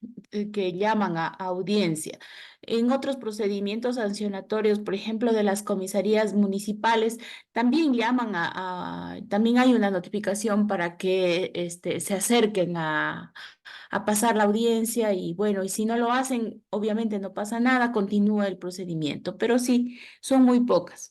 llaman a audiencia. En otros procedimientos sancionatorios, por ejemplo, de las comisarías municipales, también llaman también hay una notificación para que se acerquen a pasar la audiencia y bueno, y si no lo hacen, obviamente no pasa nada, continúa el procedimiento, pero sí, son muy pocas.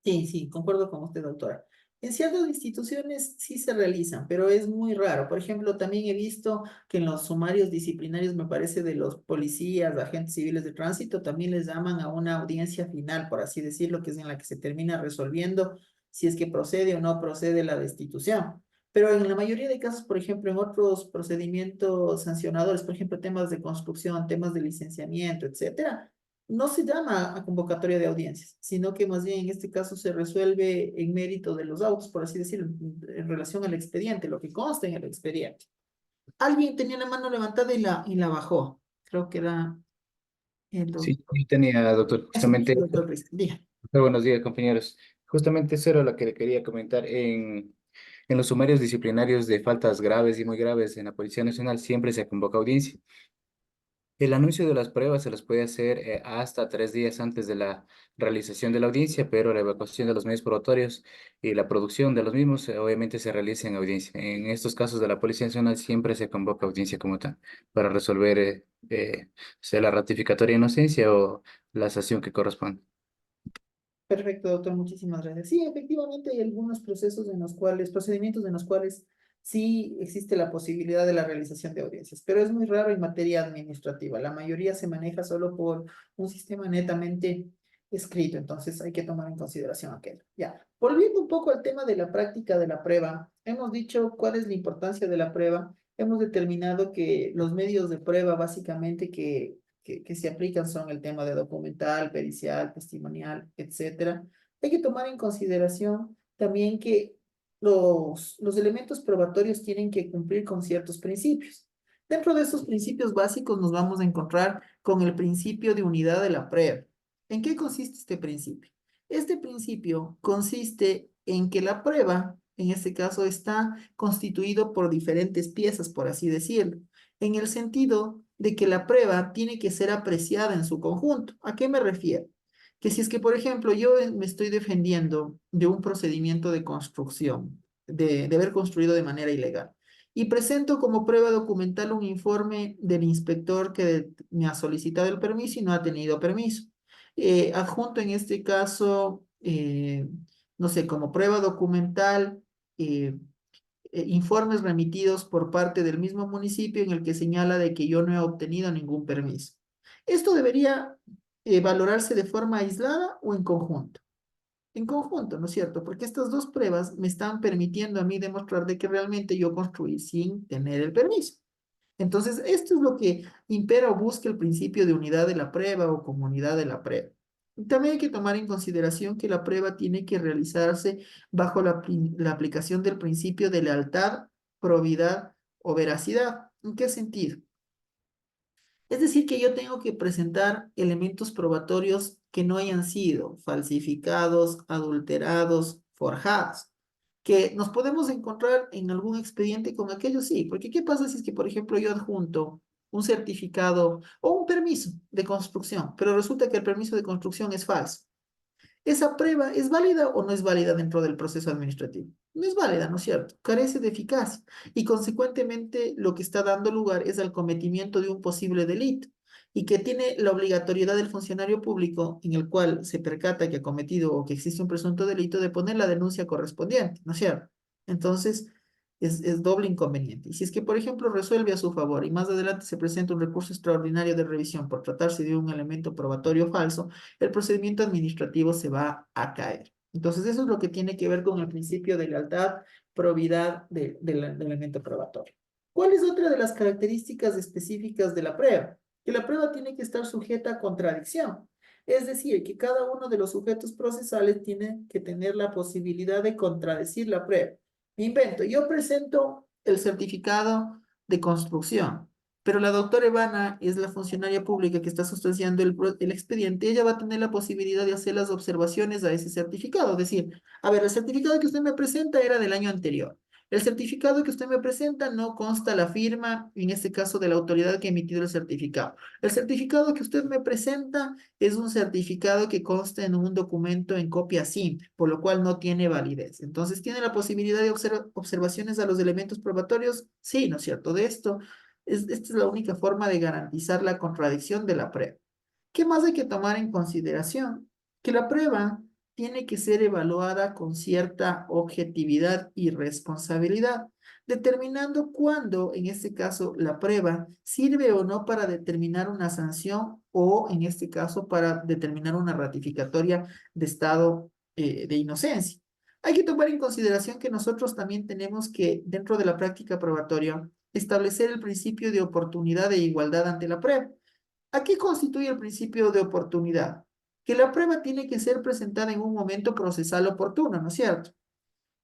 Sí, sí, concuerdo con usted, doctora. En ciertas instituciones sí se realizan, pero es muy raro. Por ejemplo, también he visto que en los sumarios disciplinarios, me parece, de los policías, agentes civiles de tránsito, también les llaman a una audiencia final, por así decirlo, que es en la que se termina resolviendo si es que procede o no procede la destitución. Pero en la mayoría de casos, por ejemplo, en otros procedimientos sancionadores, por ejemplo, temas de construcción, temas de licenciamiento, etcétera, no se llama a convocatoria de audiencias, sino que más bien en este caso se resuelve en mérito de los autos, por así decirlo, en relación al expediente, lo que consta en el expediente. Alguien tenía la mano levantada y la bajó. Creo que era el Sí, doctor. sí tenía, doctor, Eso, justamente, doctor Cristian. Diga. buenos días, compañeros. Justamente eso era lo que le quería comentar. En los sumarios disciplinarios de faltas graves y muy graves en la Policía Nacional siempre se convoca audiencia. El anuncio de las pruebas se las puede hacer hasta 3 días antes de la realización de la audiencia, pero la evacuación de los medios probatorios y la producción de los mismos obviamente se realiza en audiencia. En estos casos de la Policía Nacional siempre se convoca audiencia como tal para resolver sea la ratificatoria de inocencia o la sanción que corresponde. Perfecto, doctor, muchísimas gracias. Sí, efectivamente hay algunos procesos en los cuales, procedimientos en los cuales sí existe la posibilidad de la realización de audiencias, pero es muy raro en materia administrativa. La mayoría se maneja solo por un sistema netamente escrito, entonces hay que tomar en consideración aquello. Ya, volviendo un poco al tema de la práctica de la prueba, hemos dicho cuál es la importancia de la prueba, hemos determinado que los medios de prueba básicamente que se aplican son el tema de documental, pericial, testimonial, etcétera. Hay que tomar en consideración también que los elementos probatorios tienen que cumplir con ciertos principios. Dentro de estos principios básicos nos vamos a encontrar con el principio de unidad de la prueba. ¿En qué consiste este principio? Este principio consiste en que la prueba, en este caso, está constituido por diferentes piezas, por así decirlo, en el sentido de que la prueba tiene que ser apreciada en su conjunto. ¿A qué me refiero? Que si es que, por ejemplo, yo me estoy defendiendo de un procedimiento de construcción, de haber construido de manera ilegal, y presento como prueba documental un informe del inspector que me ha solicitado el permiso y no ha tenido permiso. Adjunto en este caso, no sé, como prueba documental informes remitidos por parte del mismo municipio en el que señala de que yo no he obtenido ningún permiso. Esto debería valorarse de forma aislada o en conjunto. En conjunto, ¿no es cierto? Porque estas dos pruebas me están permitiendo a mí demostrar de que realmente yo construí sin tener el permiso. Entonces, esto es lo que impera o busca el principio de unidad de la prueba o comunidad de la prueba. También hay que tomar en consideración que la prueba tiene que realizarse bajo la aplicación del principio de lealtad, probidad o veracidad. ¿En qué sentido? Es decir, que yo tengo que presentar elementos probatorios que no hayan sido falsificados, adulterados, forjados. Que nos podemos encontrar en algún expediente con aquello, sí, porque ¿qué pasa si es que, por ejemplo, yo adjunto un certificado o un permiso de construcción, pero resulta que el permiso de construcción es falso? ¿Esa prueba es válida o no es válida dentro del proceso administrativo? No es válida, ¿no es cierto? Carece de eficacia y consecuentemente lo que está dando lugar es al cometimiento de un posible delito y que tiene la obligatoriedad del funcionario público en el cual se percata que ha cometido o que existe un presunto delito de poner la denuncia correspondiente, ¿no es cierto? Entonces, es doble inconveniente. Y si es que, por ejemplo, resuelve a su favor y más adelante se presenta un recurso extraordinario de revisión por tratarse de un elemento probatorio falso, el procedimiento administrativo se va a caer. Entonces, eso es lo que tiene que ver con el principio de lealtad, probidad del elemento probatorio. ¿Cuál es otra de las características específicas de la prueba? Que la prueba tiene que estar sujeta a contradicción. Es decir, que cada uno de los sujetos procesales tiene que tener la posibilidad de contradecir la prueba. Me invento, yo presento el certificado de construcción, pero la doctora Ivana es la funcionaria pública que está sustanciando el expediente. Ella va a tener la posibilidad de hacer las observaciones a ese certificado. Es decir, a ver, el certificado que usted me presenta era del año anterior. El certificado que usted me presenta no consta la firma, en este caso, de la autoridad que ha emitido el certificado. El certificado que usted me presenta es un certificado que consta en un documento en copia simple, por lo cual no tiene validez. Entonces, ¿tiene la posibilidad de observaciones a los elementos probatorios? Sí, ¿no es cierto? De esto, esta es la única forma de garantizar la contradicción de la prueba. ¿Qué más hay que tomar en consideración? Que la prueba tiene que ser evaluada con cierta objetividad y responsabilidad, determinando cuándo, en este caso, la prueba sirve o no para determinar una sanción o, en este caso, para determinar una ratificatoria de estado de inocencia. Hay que tomar en consideración que nosotros también tenemos que, dentro de la práctica probatoria, establecer el principio de oportunidad e igualdad ante la prueba. ¿A qué constituye el principio de oportunidad? Que la prueba tiene que ser presentada en un momento procesal oportuno, ¿no es cierto?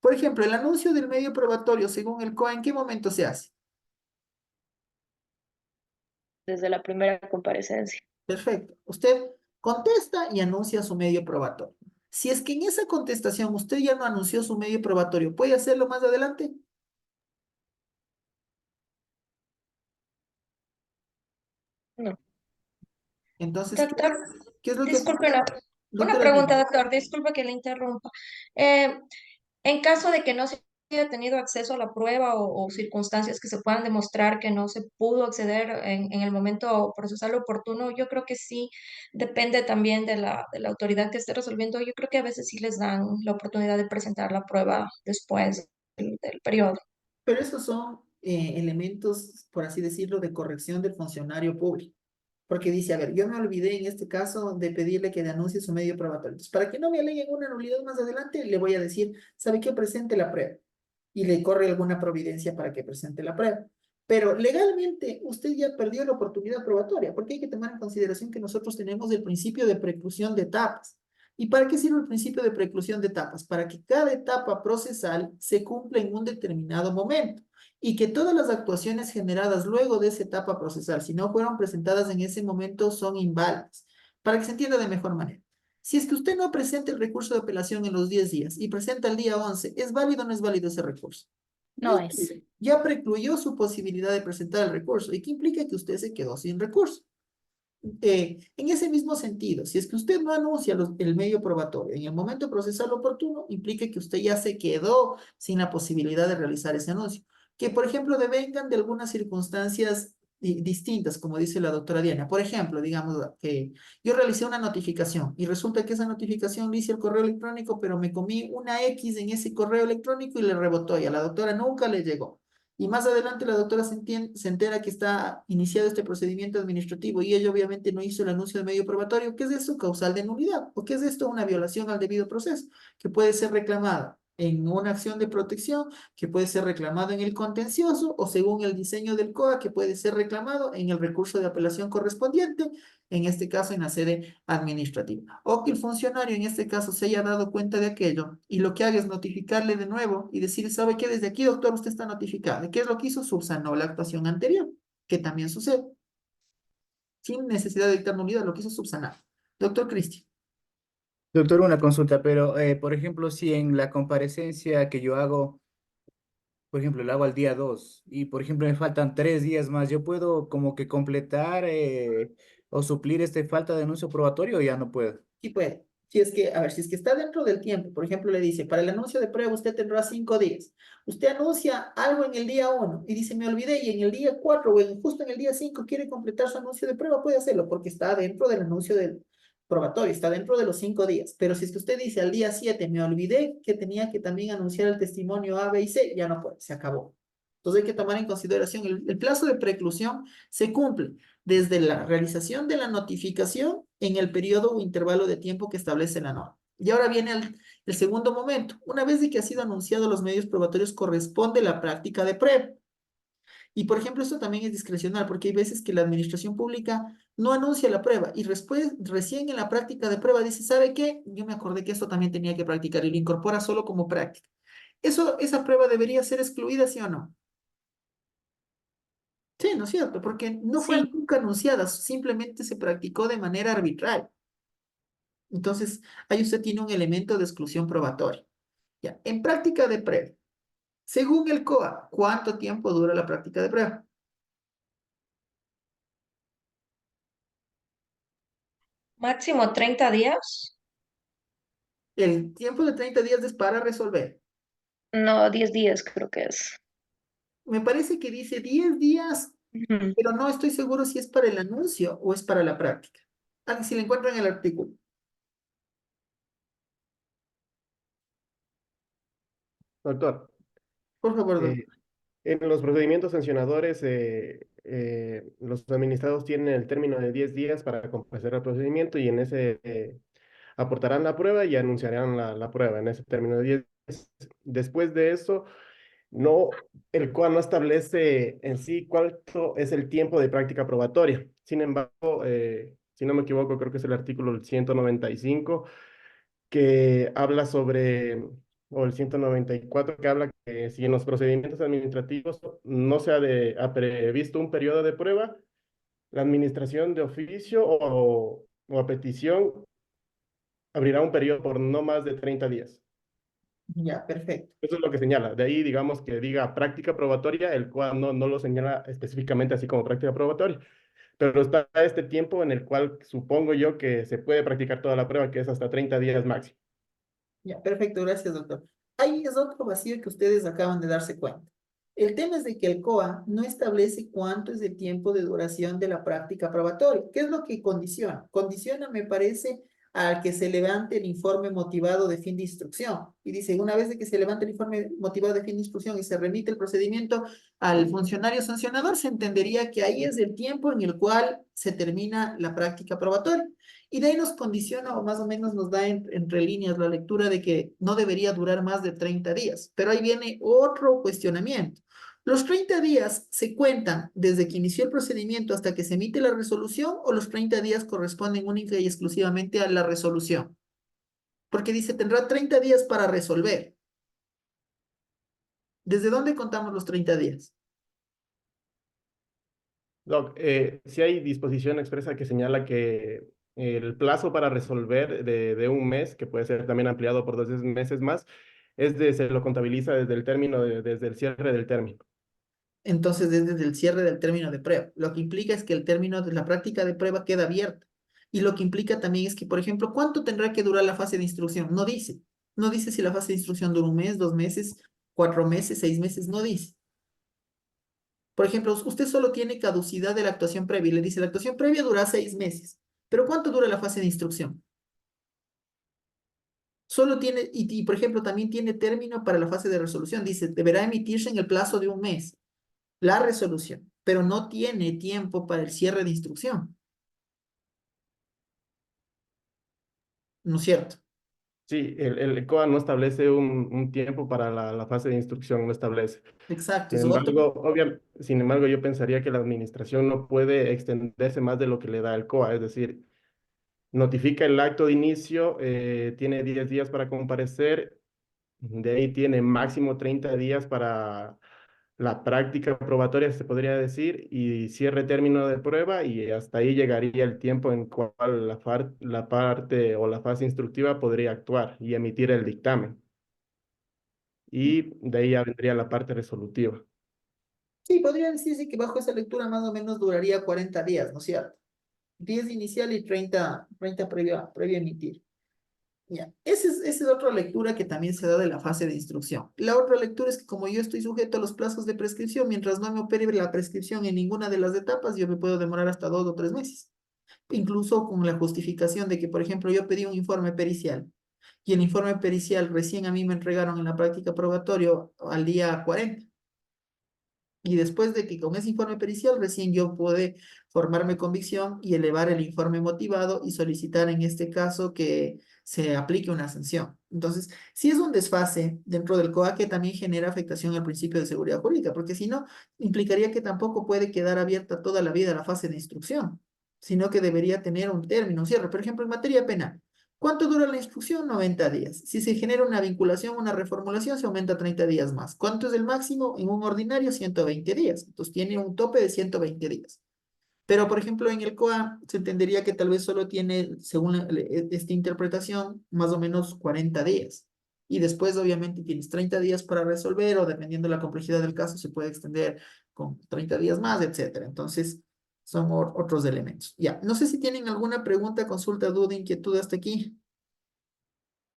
Por ejemplo, el anuncio del medio probatorio según el COA, ¿en qué momento se hace? Desde la primera comparecencia. Perfecto. Usted contesta y anuncia su medio probatorio. Si es que en esa contestación usted ya no anunció su medio probatorio, ¿puede hacerlo más adelante? No. Entonces, Doctor, ¿qué es lo que... disculpe, una Doctora pregunta, Lina. doctor, disculpe que le interrumpa. En caso de que no se haya tenido acceso a la prueba o circunstancias que se puedan demostrar que no se pudo acceder en el momento procesal oportuno, yo creo que sí depende también de la autoridad que esté resolviendo. Yo creo que a veces sí les dan la oportunidad de presentar la prueba después del periodo. Pero esos son elementos, por así decirlo, de corrección del funcionario público. Porque dice, a ver, yo me olvidé en este caso de pedirle que denuncie su medio probatorio. Entonces, para que no me aleguen una nulidad más adelante, le voy a decir, ¿sabe qué? Presente la prueba. Y le corre alguna providencia para que presente la prueba. Pero legalmente usted ya perdió la oportunidad probatoria, porque hay que tomar en consideración que nosotros tenemos el principio de preclusión de etapas. ¿Y para qué sirve el principio de preclusión de etapas? Para que cada etapa procesal se cumpla en un determinado momento y que todas las actuaciones generadas luego de esa etapa procesal, si no fueron presentadas en ese momento, son inválidas. Para que se entienda de mejor manera. Si es que usted no presenta el recurso de apelación en los 10 días y presenta el día 11, ¿es válido o no es válido ese recurso? No es. Ya precluyó su posibilidad de presentar el recurso. ¿Y qué implica que usted se quedó sin recurso? En ese mismo sentido, si es que usted no anuncia el medio probatorio en el momento procesal oportuno, implica que usted ya se quedó sin la posibilidad de realizar ese anuncio. Que, por ejemplo, devengan de algunas circunstancias distintas, como dice la doctora Diana. Por ejemplo, digamos que yo realicé una notificación y resulta que esa notificación le hice el correo electrónico, pero me comí una X en ese correo electrónico y le rebotó y a la doctora nunca le llegó. Y más adelante la doctora se entera que está iniciado este procedimiento administrativo y ella obviamente no hizo el anuncio de medio probatorio. ¿Qué es esto? Causal de nulidad. ¿O qué es esto? Una violación al debido proceso, que puede ser reclamada en una acción de protección, que puede ser reclamado en el contencioso o según el diseño del COA, que puede ser reclamado en el recurso de apelación correspondiente, en este caso en la sede administrativa. O que el funcionario en este caso se haya dado cuenta de aquello y lo que haga es notificarle de nuevo y decir, ¿sabe qué? Desde aquí, doctor, usted está notificado. ¿Qué es lo que hizo? Subsanó la actuación anterior, que también sucede. Sin necesidad de dictar nulidad, lo que hizo subsanar. Doctor Cristian. Doctor, una consulta, pero por ejemplo, si en la comparecencia que yo hago, por ejemplo, la hago al día 2 y por ejemplo me faltan 3 días más, ¿yo puedo como que completar o suplir esta falta de anuncio probatorio o ya no puedo? Sí puede. Si es que, a ver, si es que está dentro del tiempo, por ejemplo, le dice, para el anuncio de prueba usted tendrá 5 días. Usted anuncia algo en el día 1 y dice, me olvidé, y en el día 4 o justo en el día 5 quiere completar su anuncio de prueba, puede hacerlo porque está dentro del anuncio del probatorio, está dentro de los 5 días. Pero si es que usted dice al día 7, me olvidé que tenía que también anunciar el testimonio A, B y C, ya no puede, se acabó. Entonces hay que tomar en consideración, el plazo de preclusión se cumple desde la realización de la notificación en el periodo o intervalo de tiempo que establece la norma. Y ahora viene el segundo momento. Una vez de que ha sido anunciado los medios probatorios, corresponde la práctica de prueba. Y por ejemplo, esto también es discrecional, porque hay veces que la administración pública no anuncia la prueba y después, recién en la práctica de prueba dice, ¿sabe qué? Yo me acordé que esto también tenía que practicar y lo incorpora solo como práctica. ¿Esa prueba debería ser excluida, sí o no? Sí, ¿no es cierto? Porque no fue Sí, nunca anunciada, simplemente se practicó de manera arbitraria. Entonces, ahí usted tiene un elemento de exclusión probatoria. Ya, en práctica de prueba, según el COA, ¿cuánto tiempo dura la práctica de prueba? Máximo 30 días. El tiempo de 30 días es para resolver. No, 10 días creo que es. Me parece que dice 10 días, Ujú. pero no estoy seguro si es para el anuncio o es para la práctica. Ah, si le encuentro en el artículo. Doctor, Por favor, doctor. en los procedimientos sancionadores, los administrados tienen el término de 10 días para comparecer al procedimiento y en ese aportarán la prueba y anunciarán la prueba en ese término de 10 días. Después de eso, no, el COA no establece en sí cuánto es el tiempo de práctica probatoria. Sin embargo, si no me equivoco, creo que es el artículo 195 que habla sobre, o el 194 que habla que si en los procedimientos administrativos no se ha previsto un periodo de prueba, la administración de oficio o a petición abrirá un periodo por no más de 30 días. Ya, perfecto. Eso es lo que señala. De ahí, digamos, que diga práctica probatoria, el cual no lo señala específicamente así como práctica probatoria. Pero está este tiempo en el cual supongo yo que se puede practicar toda la prueba, que es hasta 30 días máximo. Ya, perfecto, gracias, doctor. Ahí es otro vacío que ustedes acaban de darse cuenta. El tema es de que el COA no establece cuánto es el tiempo de duración de la práctica probatoria. ¿Qué es lo que condiciona? Condiciona, me parece, a que se levante el informe motivado de fin de instrucción. Y dice, una vez de que se levante el informe motivado de fin de instrucción y se remite el procedimiento al funcionario sancionador, se entendería que ahí es el tiempo en el cual se termina la práctica probatoria. Y de ahí nos condiciona o más o menos nos da entre líneas la lectura de que no debería durar más de 30 días. Pero ahí viene otro cuestionamiento. ¿Los 30 días se cuentan desde que inició el procedimiento hasta que se emite la resolución o los 30 días corresponden única y exclusivamente a la resolución? Porque dice, tendrá 30 días para resolver. ¿Desde dónde contamos los 30 días? Doc, sí hay disposición expresa que señala que el plazo para resolver de un mes, que puede ser también ampliado por 2 meses más, se lo contabiliza desde el término, desde el cierre del término. Entonces, desde el cierre del término de prueba. Lo que implica es que el término de la práctica de prueba queda abierto. Y lo que implica también es que, por ejemplo, ¿cuánto tendrá que durar la fase de instrucción? No dice. No dice si la fase de instrucción dura 1 mes, 2 meses, 4 meses, 6 meses, no dice. Por ejemplo, usted solo tiene caducidad de la actuación previa y le dice, la actuación previa dura 6 meses. ¿Pero cuánto dura la fase de instrucción? Solo tiene, por ejemplo, también tiene término para la fase de resolución. Dice, deberá emitirse en el plazo de un mes la resolución, pero no tiene tiempo para el cierre de instrucción. ¿No es cierto? Sí, el COA no establece un tiempo para la fase de instrucción, no establece. Exacto, Sin es otro. embargo, sin embargo, yo pensaría que la administración no puede extenderse más de lo que le da el COA, es decir, notifica el acto de inicio, tiene 10 días para comparecer, de ahí tiene máximo 30 días para la práctica probatoria, se podría decir, y cierre término de prueba, y hasta ahí llegaría el tiempo en cual la parte o la fase instructiva podría actuar y emitir el dictamen. Y de ahí ya vendría la parte resolutiva. Sí, podría decirse que bajo esa lectura más o menos duraría 40 días, ¿no es cierto? 10 inicial y 30 previo a emitir. Ya, esa es otra lectura que también se da de la fase de instrucción. La otra lectura es que como yo estoy sujeto a los plazos de prescripción, mientras no me opere la prescripción en ninguna de las etapas, yo me puedo demorar hasta 2 o 3 meses. Incluso con la justificación de que, por ejemplo, yo pedí un informe pericial y el informe pericial recién a mí me entregaron en la práctica probatorio al día 40. Y después de que con ese informe pericial recién yo pude formarme convicción y elevar el informe motivado y solicitar en este caso que se aplique una sanción. Entonces, si es un desfase dentro del COA que también genera afectación al principio de seguridad jurídica, porque si no, implicaría que tampoco puede quedar abierta toda la vida la fase de instrucción, sino que debería tener un término, un cierre. Por ejemplo, en materia penal. ¿Cuánto dura la instrucción? 90 días. Si se genera una vinculación, una reformulación, se aumenta 30 días más. ¿Cuánto es el máximo? En un ordinario, 120 días. Entonces tiene un tope de 120 días. Pero, por ejemplo, en el COA se entendería que tal vez solo tiene, según esta interpretación, más o menos 40 días. Y después, obviamente, tienes 30 días para resolver o dependiendo de la complejidad del caso, se puede extender con 30 días más, etcétera. Entonces, son otros elementos. Ya, no sé si tienen alguna pregunta, consulta, duda, inquietud hasta aquí.